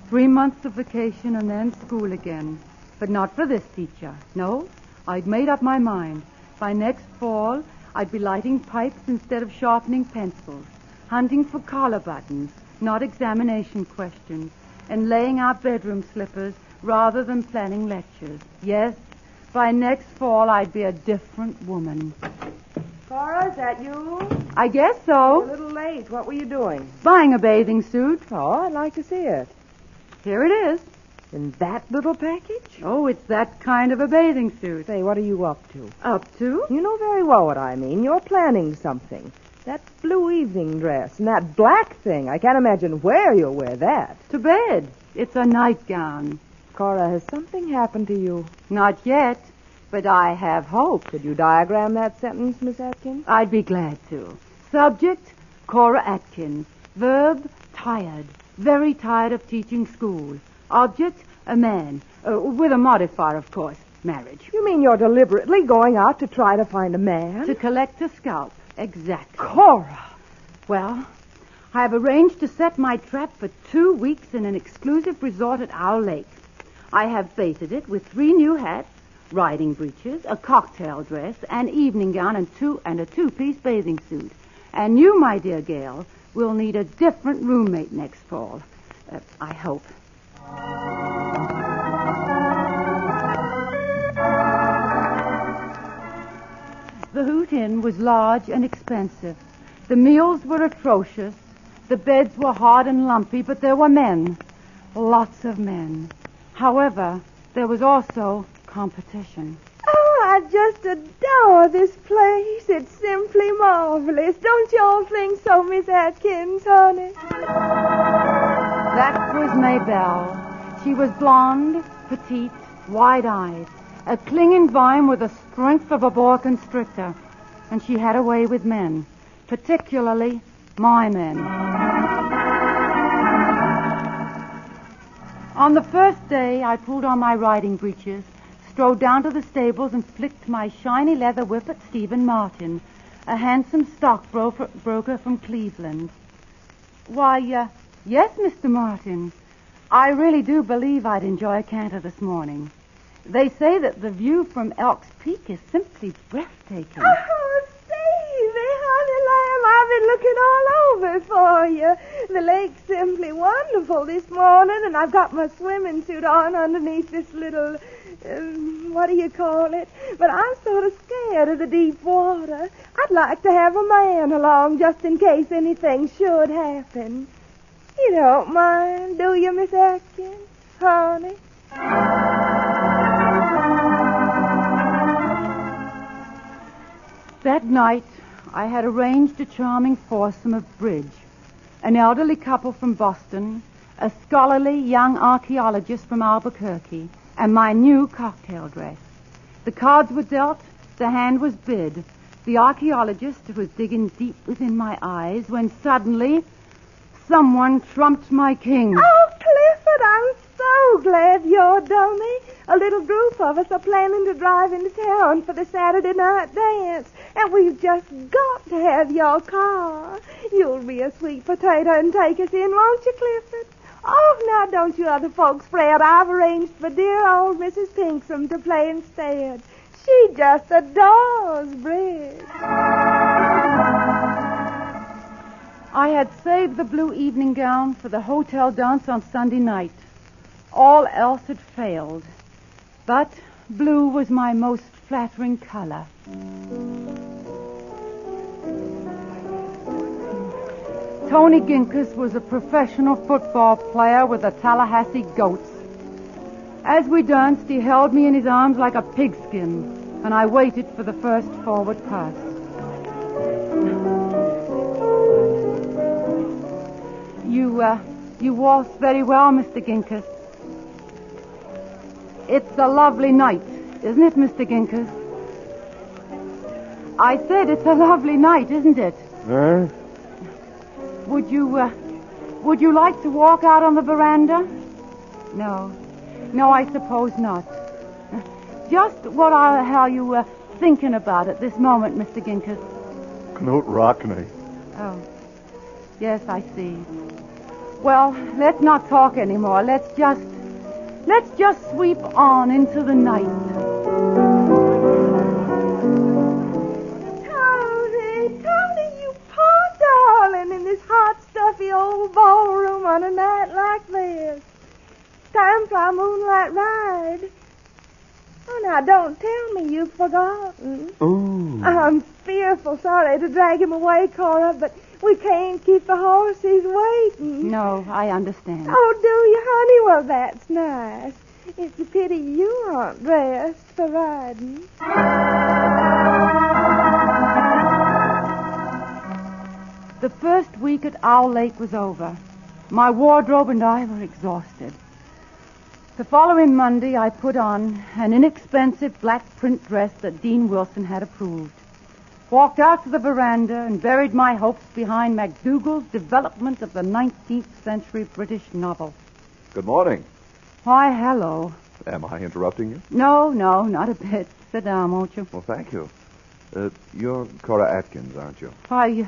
3 months of vacation and then school again. But not for this teacher. No, I'd made up my mind. By next fall, I'd be lighting pipes instead of sharpening pencils, hunting for collar buttons, not examination questions, and laying out bedroom slippers rather than planning lectures. Yes, by next fall, I'd be a different woman. Cora, is that you? I guess so. You're a little late. What were you doing? Buying a bathing suit. Oh, I'd like to see it. Here it is. In that little package? Oh, it's that kind of a bathing suit. Say, what are you up to? Up to? You know very well what I mean. You're planning something. That blue evening dress and that black thing. I can't imagine where you'll wear that. To bed. It's a nightgown. Cora, has something happened to you? Not yet, but I have hope. Could you diagram that sentence, Miss Atkins? I'd be glad to. Subject, Cora Atkins. Verb, tired. Very tired of teaching school. Object, a man. With a modifier, of course. Marriage. You mean you're deliberately going out to try to find a man? To collect a scalp. Exactly. Cora! Well, I've arranged to set my trap for 2 weeks in an exclusive resort at Owl Lake. I have baited it with 3 new hats, riding breeches, a cocktail dress, an evening gown, and a two-piece bathing suit. And you, my dear Gail, will need a different roommate next fall. I hope. The Hoot Inn was large and expensive. The meals were atrocious. The beds were hard and lumpy, but there were men. Lots of men. However, there was also competition. Oh, I just adore this place. It's simply marvelous. Don't you all think so, Miss Atkins, honey? That was Maybelle. She was blonde, petite, wide-eyed, a clinging vine with the strength of a boa constrictor. And she had a way with men, particularly my men. On the first day, I pulled on my riding breeches, strode down to the stables, and flicked my shiny leather whip at Stephen Martin, a handsome stockbroker from Cleveland. Why, yes, Mr. Martin. I really do believe I'd enjoy a canter this morning. They say that the view from Elk's Peak is simply breathtaking. Oh, Stevie, honey lamb, I've been looking all over for for you. The lake's simply wonderful this morning, and I've got my swimming suit on underneath this little, what do you call it? But I'm sort of scared of the deep water. I'd like to have a man along just in case anything should happen. You don't mind, do you, Miss Atkins? Honey? That night, I had arranged a charming foursome of bridge. An elderly couple from Boston, a scholarly young archaeologist from Albuquerque, and my new cocktail dress. The cards were dealt, the hand was bid. The archaeologist was digging deep within my eyes when suddenly someone trumped my king. Oh, Clifford, I'm so glad you're dummy. A little group of us are planning to drive into town for the Saturday night dance, and we've just got to have your car. You'll be a sweet potato and take us in, won't you, Clifford? Oh, now don't you other folks fret. I've arranged for dear old Mrs. Pinksome to play instead. She just adores bridge. I had saved the blue evening gown for the hotel dance on Sunday night. All else had failed. But blue was my most flattering color. Tony Ginkus was a professional football player with the Tallahassee Goats. As we danced, he held me in his arms like a pigskin, and I waited for the first forward pass. You waltz very well, Mr. Ginkus. It's a lovely night, isn't it, Mr. Ginkus? I said it's a lovely night, isn't it? Huh? Would you like to walk out on the veranda? No, I suppose not. Just what the hell you were thinking about at this moment, Mr. Ginkus? Knut Rockney. Oh, yes, I see. Well, let's not talk anymore. Let's just sweep on into the night. Tony, you poor darling, in this hot, stuffy old ballroom on a night like this. Time for our moonlight ride. Oh, now, don't tell me you've forgotten. Ooh. I'm fearful sorry to drag him away, Cora, but we can't keep the horses waiting. No, I understand. Oh, do you, honey? Well, that's nice. It's a pity you aren't dressed for riding. The first week at Owl Lake was over. My wardrobe and I were exhausted. The following Monday, I put on an inexpensive black print dress that Dean Wilson had approved. Walked out to the veranda and buried my hopes behind MacDougall's development of the 19th century British novel. Good morning. Why, hello. Am I interrupting you? No, not a bit. Sit down, won't you? Well, thank you. You're Cora Atkins, aren't you? Why,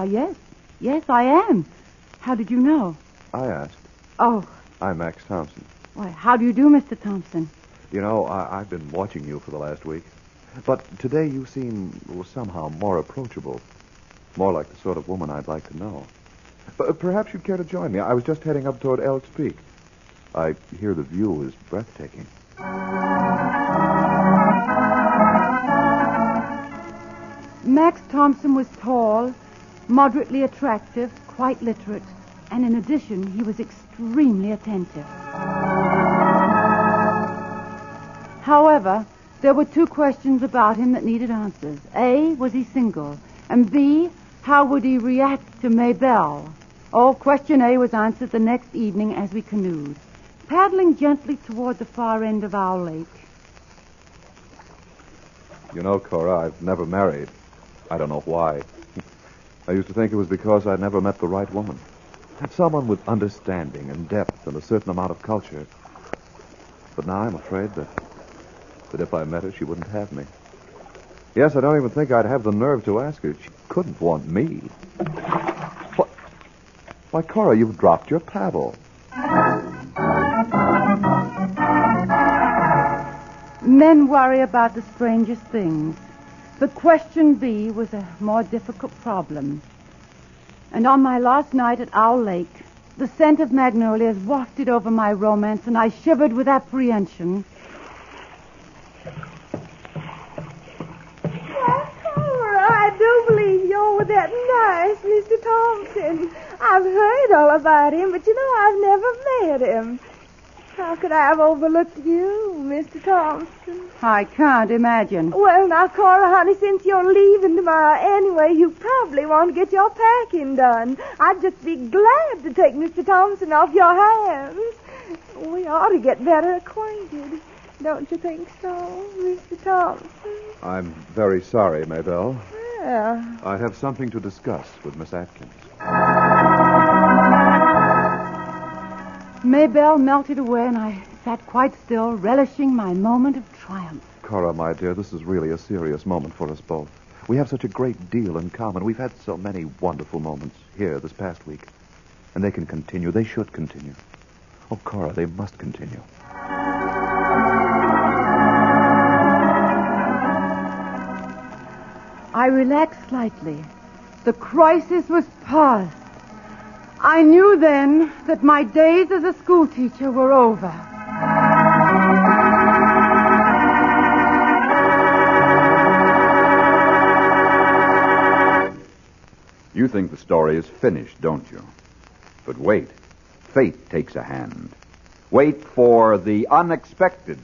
yes. Yes, I am. How did you know? I asked. Oh. I'm Max Thompson. Why, how do you do, Mr. Thompson? You know, I've been watching you for the last week. But today you seem somehow more approachable. More like the sort of woman I'd like to know. Perhaps you'd care to join me. I was just heading up toward Elks Peak. I hear the view is breathtaking. Max Thompson was tall, moderately attractive, quite literate, and in addition, he was extremely attentive. However, there were two questions about him that needed answers. A, was he single? And B, how would he react to Maybelle? Oh, question A was answered the next evening as we canoed, paddling gently toward the far end of Owl Lake. You know, Cora, I've never married. I don't know why. I used to think it was because I'd never met the right woman. Someone with understanding and depth and a certain amount of culture. But now I'm afraid that if I met her, she wouldn't have me. Yes, I don't even think I'd have the nerve to ask her. She couldn't want me. Why, Cora, you've dropped your paddle. Men worry about the strangest things. But question B was a more difficult problem. And on my last night at Owl Lake, the scent of magnolias wafted over my romance, and I shivered with apprehension. I do believe you're with that nice Mr. Thompson. I've heard all about him, but I've never met him. How could I have overlooked you, Mr. Thompson? I can't imagine. Well, now, Cora, honey, since you're leaving tomorrow anyway, you probably want to get your packing done. I'd just be glad to take Mr. Thompson off your hands. We ought to get better acquainted. Don't you think so, Mr. Thompson? I'm very sorry, Maybelle. Yeah. I have something to discuss with Miss Atkins. Maybelle melted away, and I sat quite still, relishing my moment of triumph. Cora, my dear, this is really a serious moment for us both. We have such a great deal in common. We've had so many wonderful moments here this past week. And they can continue. They should continue. Oh, Cora, they must continue. I relaxed slightly. The crisis was past. I knew then that my days as a schoolteacher were over. You think the story is finished, don't you? But wait. Fate takes a hand. Wait for the unexpected.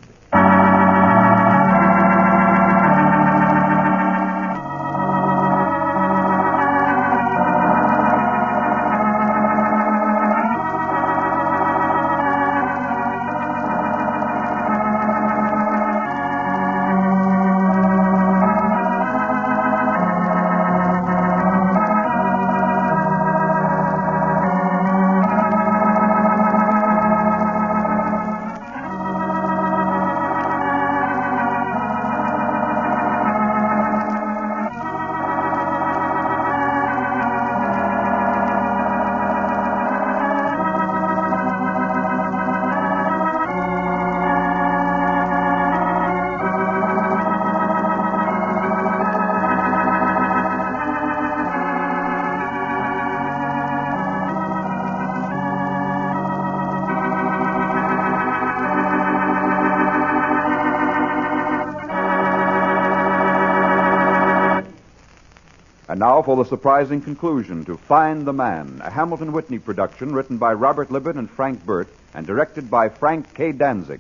And now for the surprising conclusion to Find the Man, a Hamilton Whitney production written by Robert Libet and Frank Burt and directed by Frank K. Danzig.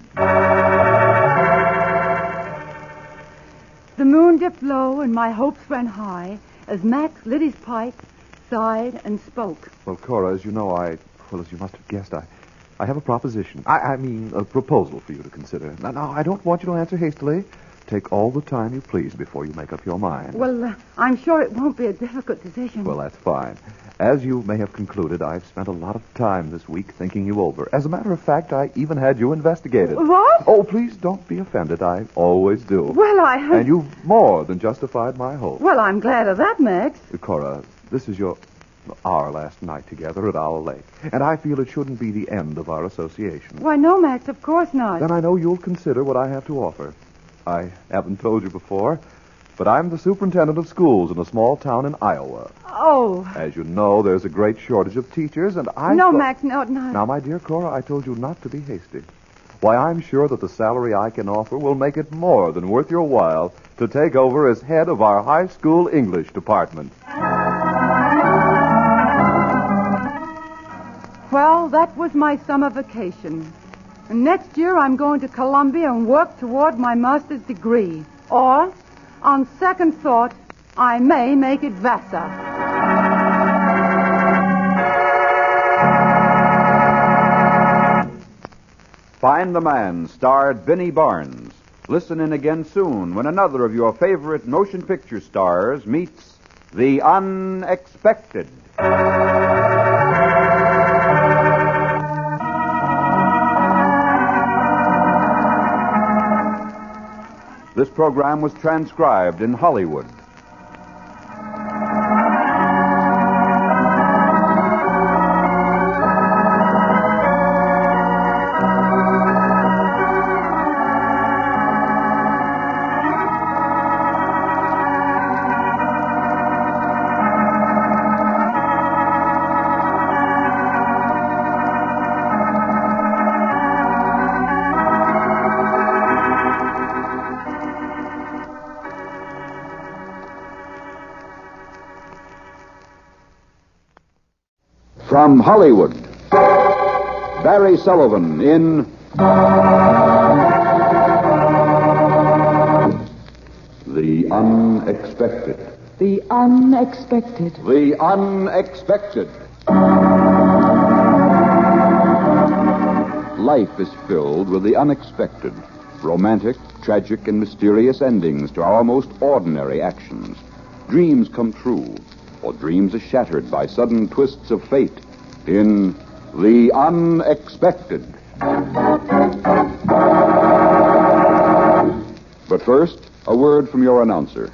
The moon dipped low and my hopes ran high as Max lit his pipe, sighed, and spoke. Well, Cora, as you know, as you must have guessed, I have a proposition. I mean, a proposal for you to consider. Now, I don't want you to answer hastily. Take all the time you please before you make up your mind. Well, I'm sure it won't be a difficult decision. Well, that's fine. As you may have concluded, I've spent a lot of time this week thinking you over. As a matter of fact, I even had you investigated. What? Oh, please don't be offended. I always do. Well, And you've more than justified my hope. Well, I'm glad of that, Max. Cora, this is our last night together at Owl Lake. And I feel it shouldn't be the end of our association. Why, no, Max, of course not. Then I know you'll consider what I have to offer. I haven't told you before, but I'm the superintendent of schools in a small town in Iowa. Oh. As you know, there's a great shortage of teachers, and I... No, Max, no. Now, my dear Cora, I told you not to be hasty. Why, I'm sure that the salary I can offer will make it more than worth your while to take over as head of our high school English department. Well, that was my summer vacation. And next year I'm going to Columbia and work toward my master's degree. Or, on second thought, I may make it Vassar. Find the Man starred Vinnie Barnes. Listen in again soon when another of your favorite motion picture stars meets the unexpected. This program was transcribed in Hollywood. From Hollywood, Barry Sullivan in The Unexpected. The Unexpected. The Unexpected. Life is filled with the unexpected, romantic, tragic, and mysterious endings to our most ordinary actions. Dreams come true, or dreams are shattered by sudden twists of fate in The Unexpected. But first, a word from your announcer.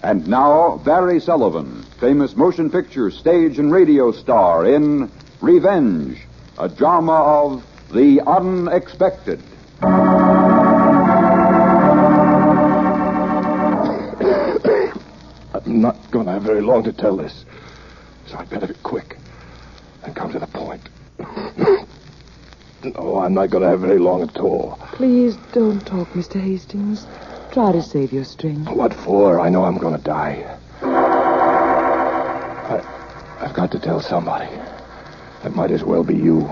And now, Barry Sullivan, famous motion picture, stage, and radio star in Revenge, a drama of the unexpected. I'm not going to have very long to tell this, so I'd better be quick and come to the point. No, I'm not going to have very long at all. Please don't talk, Mr. Hastings. Try to save your strength. What for? I know I'm going to die. I've got to tell somebody. It might as well be you.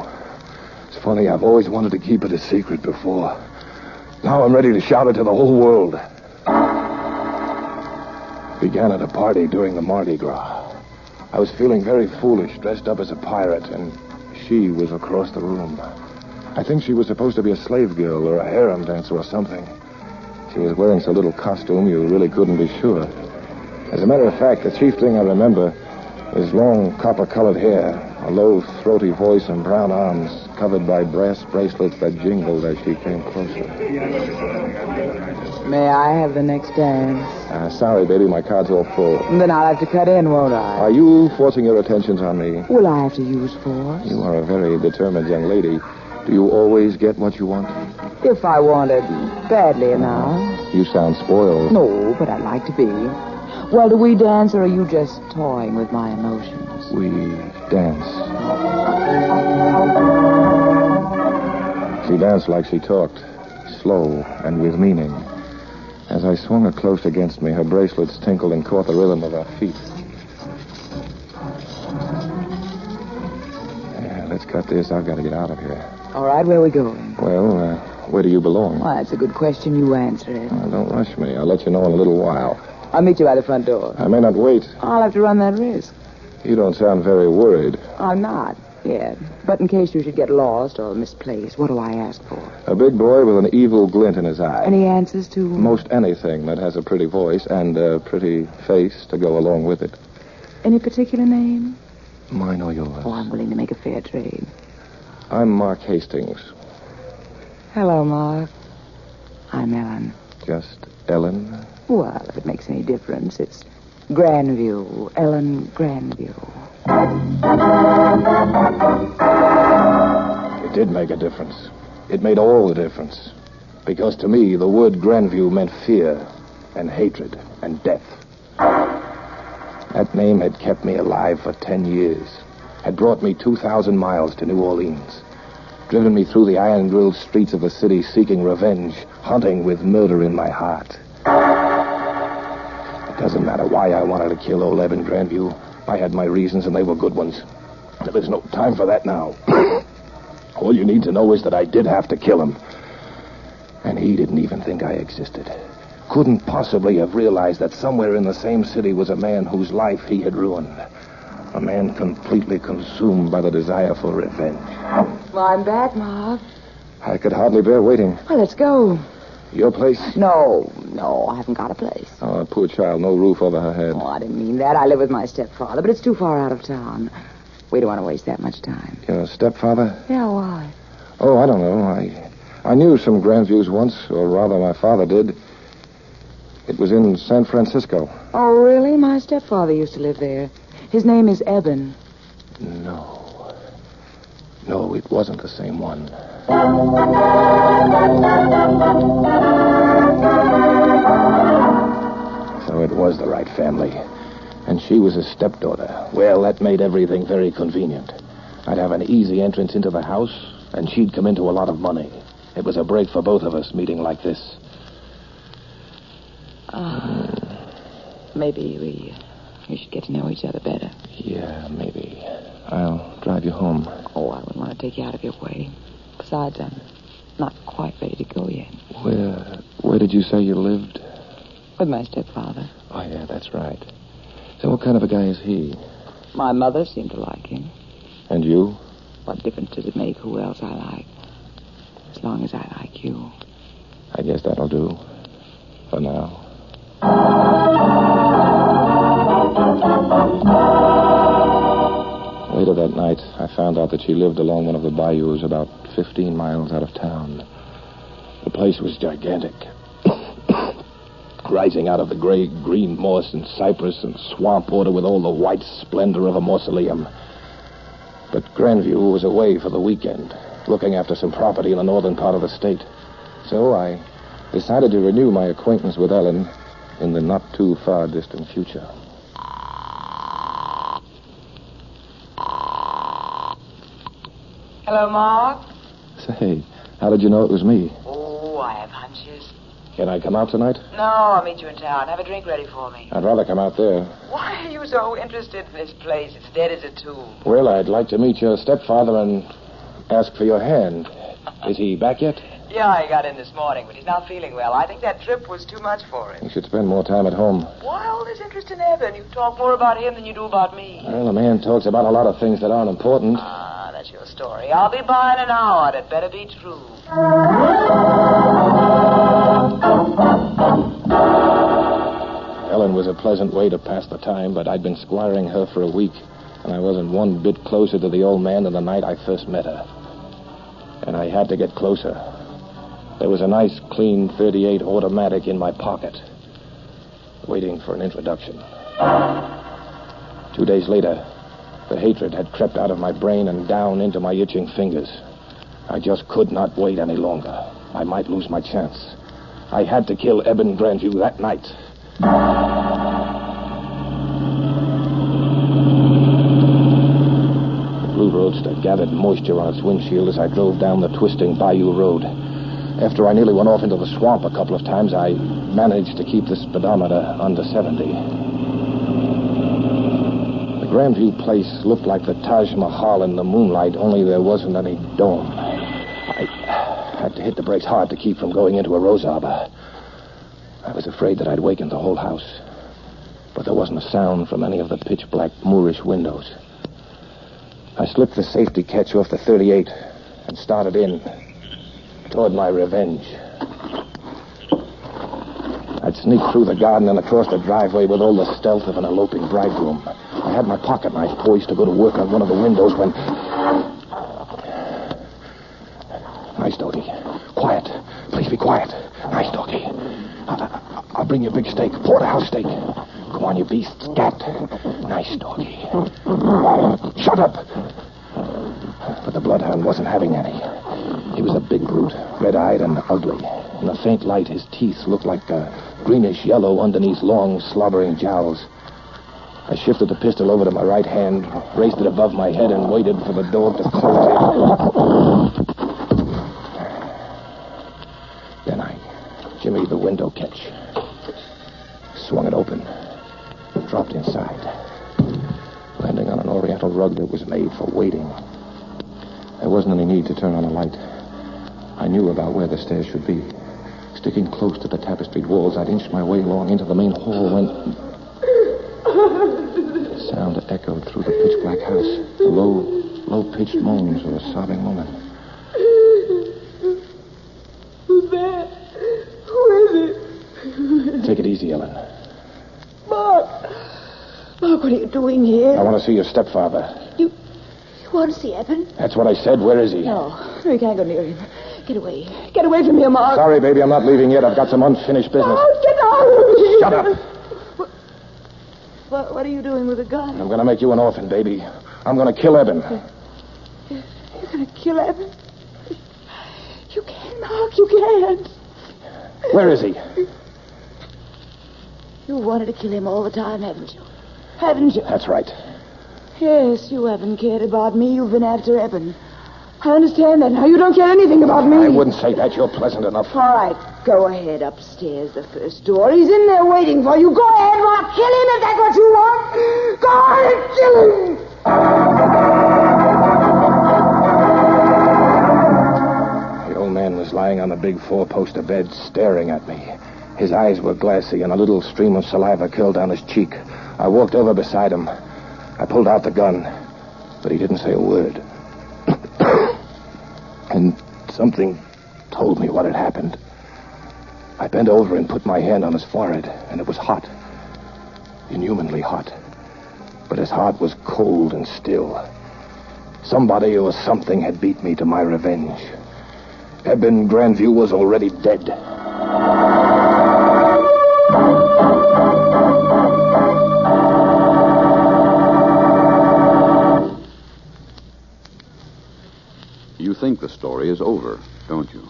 It's funny, I've always wanted to keep it a secret before. Now I'm ready to shout it to the whole world. It began at a party during the Mardi Gras. I was feeling very foolish, dressed up as a pirate, and she was across the room. I think she was supposed to be a slave girl or a harem dancer or something. She was wearing so little costume, you really couldn't be sure. As a matter of fact, the chief thing I remember was long copper-colored hair, a low, throaty voice, and brown arms covered by brass bracelets that jingled as she came closer. May I have the next dance? Sorry, baby, my card's all full. Then I'll have to cut in, won't I? Are you forcing your attentions on me? Will I have to use force? You are a very determined young lady. Do you always get what you want? If I wanted badly enough. You sound spoiled. No, but I'd like to be. Well, do we dance, or are you just toying with my emotions? We dance. She danced like she talked, slow and with meaning. As I swung her close against me, her bracelets tinkled and caught the rhythm of her feet. Yeah, let's cut this. I've got to get out of here. All right, where are we going? Well, where do you belong? Well, that's a good question. You answer it. Don't rush me. I'll let you know in a little while. I'll meet you by the front door. I may not wait. I'll have to run that risk. You don't sound very worried. I'm not, yet. But in case you should get lost or misplaced, what do I ask for? A big boy with an evil glint in his eye. Any answers to? Most anything that has a pretty voice and a pretty face to go along with it. Any particular name? Mine or yours? Oh, I'm willing to make a fair trade. I'm Mark Hastings. Hello, Mark. I'm Ellen. Just Ellen? Well, if it makes any difference, it's Grandview. Ellen Grandview. It did make a difference. It made all the difference. Because to me, the word Grandview meant fear and hatred and death. That name had kept me alive for 10 years. Had brought me 2,000 miles to New Orleans. Driven me through the iron-grilled streets of the city seeking revenge, hunting with murder in my heart. It doesn't matter why I wanted to kill old Eben Grandview. I had my reasons, and they were good ones. But there's no time for that now. All you need to know is that I did have to kill him. And he didn't even think I existed. couldn't possibly have realized that somewhere in the same city was a man whose life he had ruined. A man completely consumed by the desire for revenge. Well, I'm back, Mark. I could hardly bear waiting. Well, let's go. Your place? No, I haven't got a place. Oh, poor child, no roof over her head. Oh, I didn't mean that. I live with my stepfather, but it's too far out of town. We don't want to waste that much time. Your stepfather? Yeah, why? Oh, I don't know. I knew some Grandviews once, or rather my father did. It was in San Francisco. Oh, really? My stepfather used to live there. His name is Eben. No, it wasn't the same one. So it was the right family. And she was his stepdaughter. Well, that made everything very convenient. I'd have an easy entrance into the house, and she'd come into a lot of money. It was a break for both of us, meeting like this. Maybe we should get to know each other better. Yeah, maybe. I'll drive you home. Oh, I wouldn't want to take you out of your way. Besides, I'm not quite ready to go yet. Where did you say you lived? With my stepfather. Oh, yeah, that's right. So what kind of a guy is he? My mother seemed to like him. And you? What difference does it make who else I like? As long as I like you. I guess that'll do. For now. Later that night, I found out that she lived along one of the bayous about 15 miles out of town. The place was gigantic. Rising out of the gray-green moss and cypress and swamp border with all the white splendor of a mausoleum. But Grandview was away for the weekend, looking after some property in the northern part of the state. So I decided to renew my acquaintance with Ellen in the not-too-far-distant future. Hello, Mark. Say, how did you know it was me? Oh, I have hunches. Can I come out tonight? No, I'll meet you in town. Have a drink ready for me. I'd rather come out there. Why are you so interested in this place? It's dead as a tomb. Well, I'd like to meet your stepfather and ask for your hand. Is he back yet? Yeah, he got in this morning, but he's not feeling well. I think that trip was too much for him. You should spend more time at home. Why all this interest in Eben? You talk more about him than you do about me. Well, a man talks about a lot of things that aren't important. Ah, that's your story. I'll be by in an hour, and it better be true. Ellen was a pleasant way to pass the time, but I'd been squiring her for a week, and I wasn't one bit closer to the old man than the night I first met her. And I had to get closer. There was a nice, clean .38 automatic in my pocket, waiting for an introduction. 2 days later, the hatred had crept out of my brain and down into my itching fingers. I just could not wait any longer. I might lose my chance. I had to kill Eben Grandview that night. The blue roadster gathered moisture on its windshield as I drove down the twisting bayou road. After I nearly went off into the swamp a couple of times, I managed to keep the speedometer under 70. The Grandview place looked like the Taj Mahal in the moonlight, only there wasn't any dome. I had to hit the brakes hard to keep from going into a rose arbor. I was afraid that I'd waken the whole house. But there wasn't a sound from any of the pitch-black Moorish windows. I slipped the safety catch off the .38 and started in toward my revenge. I'd sneak through the garden and across the driveway with all the stealth of an eloping bridegroom. I had my pocket knife poised to go to work on one of the windows when... Nice, doggy. Quiet. Please be quiet. Nice, doggy. I'll bring you a big steak. Porterhouse steak. Go on, you beast. Scat. Nice, doggy. Shut up! But the bloodhound wasn't having any. He was a big brute, red-eyed and ugly. In the faint light, his teeth looked like greenish yellow underneath long, slobbering jowls. I shifted the pistol over to my right hand, raised it above my head, and waited for the dog to close in. Then I jimmied the window catch, swung it open, dropped inside, landing on an oriental rug that was made for waiting. There wasn't any need to turn on a light. I knew about where the stairs should be. Sticking close to the tapestried walls, I'd inched my way along into the main hall when... The sound echoed through the pitch-black house. The low-pitched moans of a sobbing woman. Who's there? Who is it? Take it easy, Ellen. Mark! Mark, what are you doing here? I want to see your stepfather. You want to see Evan? That's what I said. Where is he? No, you can't go near him. Get away. Get away from here, Mark. Sorry, baby, I'm not leaving yet. I've got some unfinished business. Oh, get out! Shut up. What are you doing with a gun? I'm going to make you an orphan, baby. I'm going to kill Evan. You're going to kill Evan? You can't, Mark. You can't. Where is he? You wanted to kill him all the time, haven't you? Haven't you? That's right. Yes, you haven't cared about me. You've been after Evan. I understand that now. You don't care anything about me. I wouldn't say that. You're pleasant enough. All right. Go ahead upstairs, the first door. He's in there waiting for you. Go ahead, Mark. Kill him if that's what you want. Go ahead, kill him. The old man was lying on the big four-poster bed, staring at me. His eyes were glassy, and a little stream of saliva curled down his cheek. I walked over beside him. I pulled out the gun, but he didn't say a word. And something told me what had happened. I bent over and put my hand on his forehead, and it was hot. Inhumanly hot. But his heart was cold and still. Somebody or something had beat me to my revenge. Eben Grandview was already dead. You think the story is over, don't you?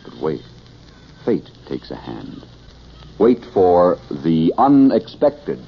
But wait. Fate takes a hand. Wait for the unexpected.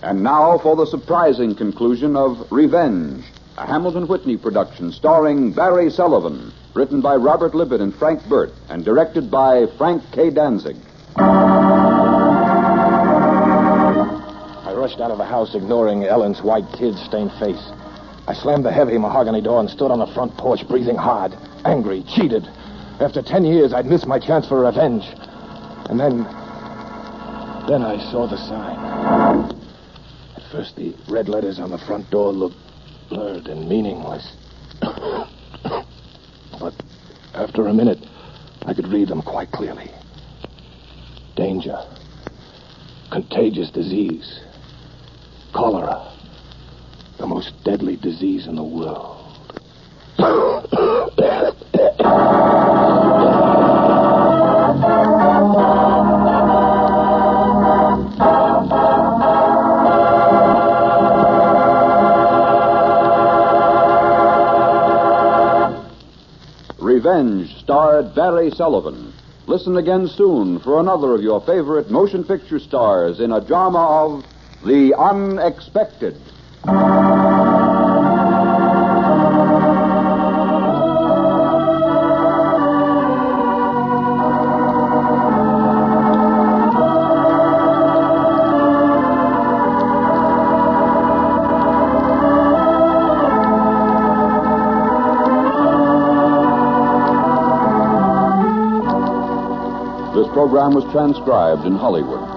And now for the surprising conclusion of Revenge, a Hamilton Whitney production starring Barry Sullivan, written by Robert Libet and Frank Burt, and directed by Frank K. Danzig. I rushed out of the house, ignoring Ellen's white, tear-stained face. I slammed the heavy mahogany door and stood on the front porch, breathing hard, angry, cheated. After 10 years, I'd missed my chance for revenge. And then I saw the sign. At first, the red letters on the front door looked blurred and meaningless. But after a minute, I could read them quite clearly. Danger. Contagious disease. Cholera. The most deadly disease in the world. Revenge starred Barry Sullivan. Listen again soon for another of your favorite motion picture stars in a drama of The Unexpected. This program was transcribed in Hollywood.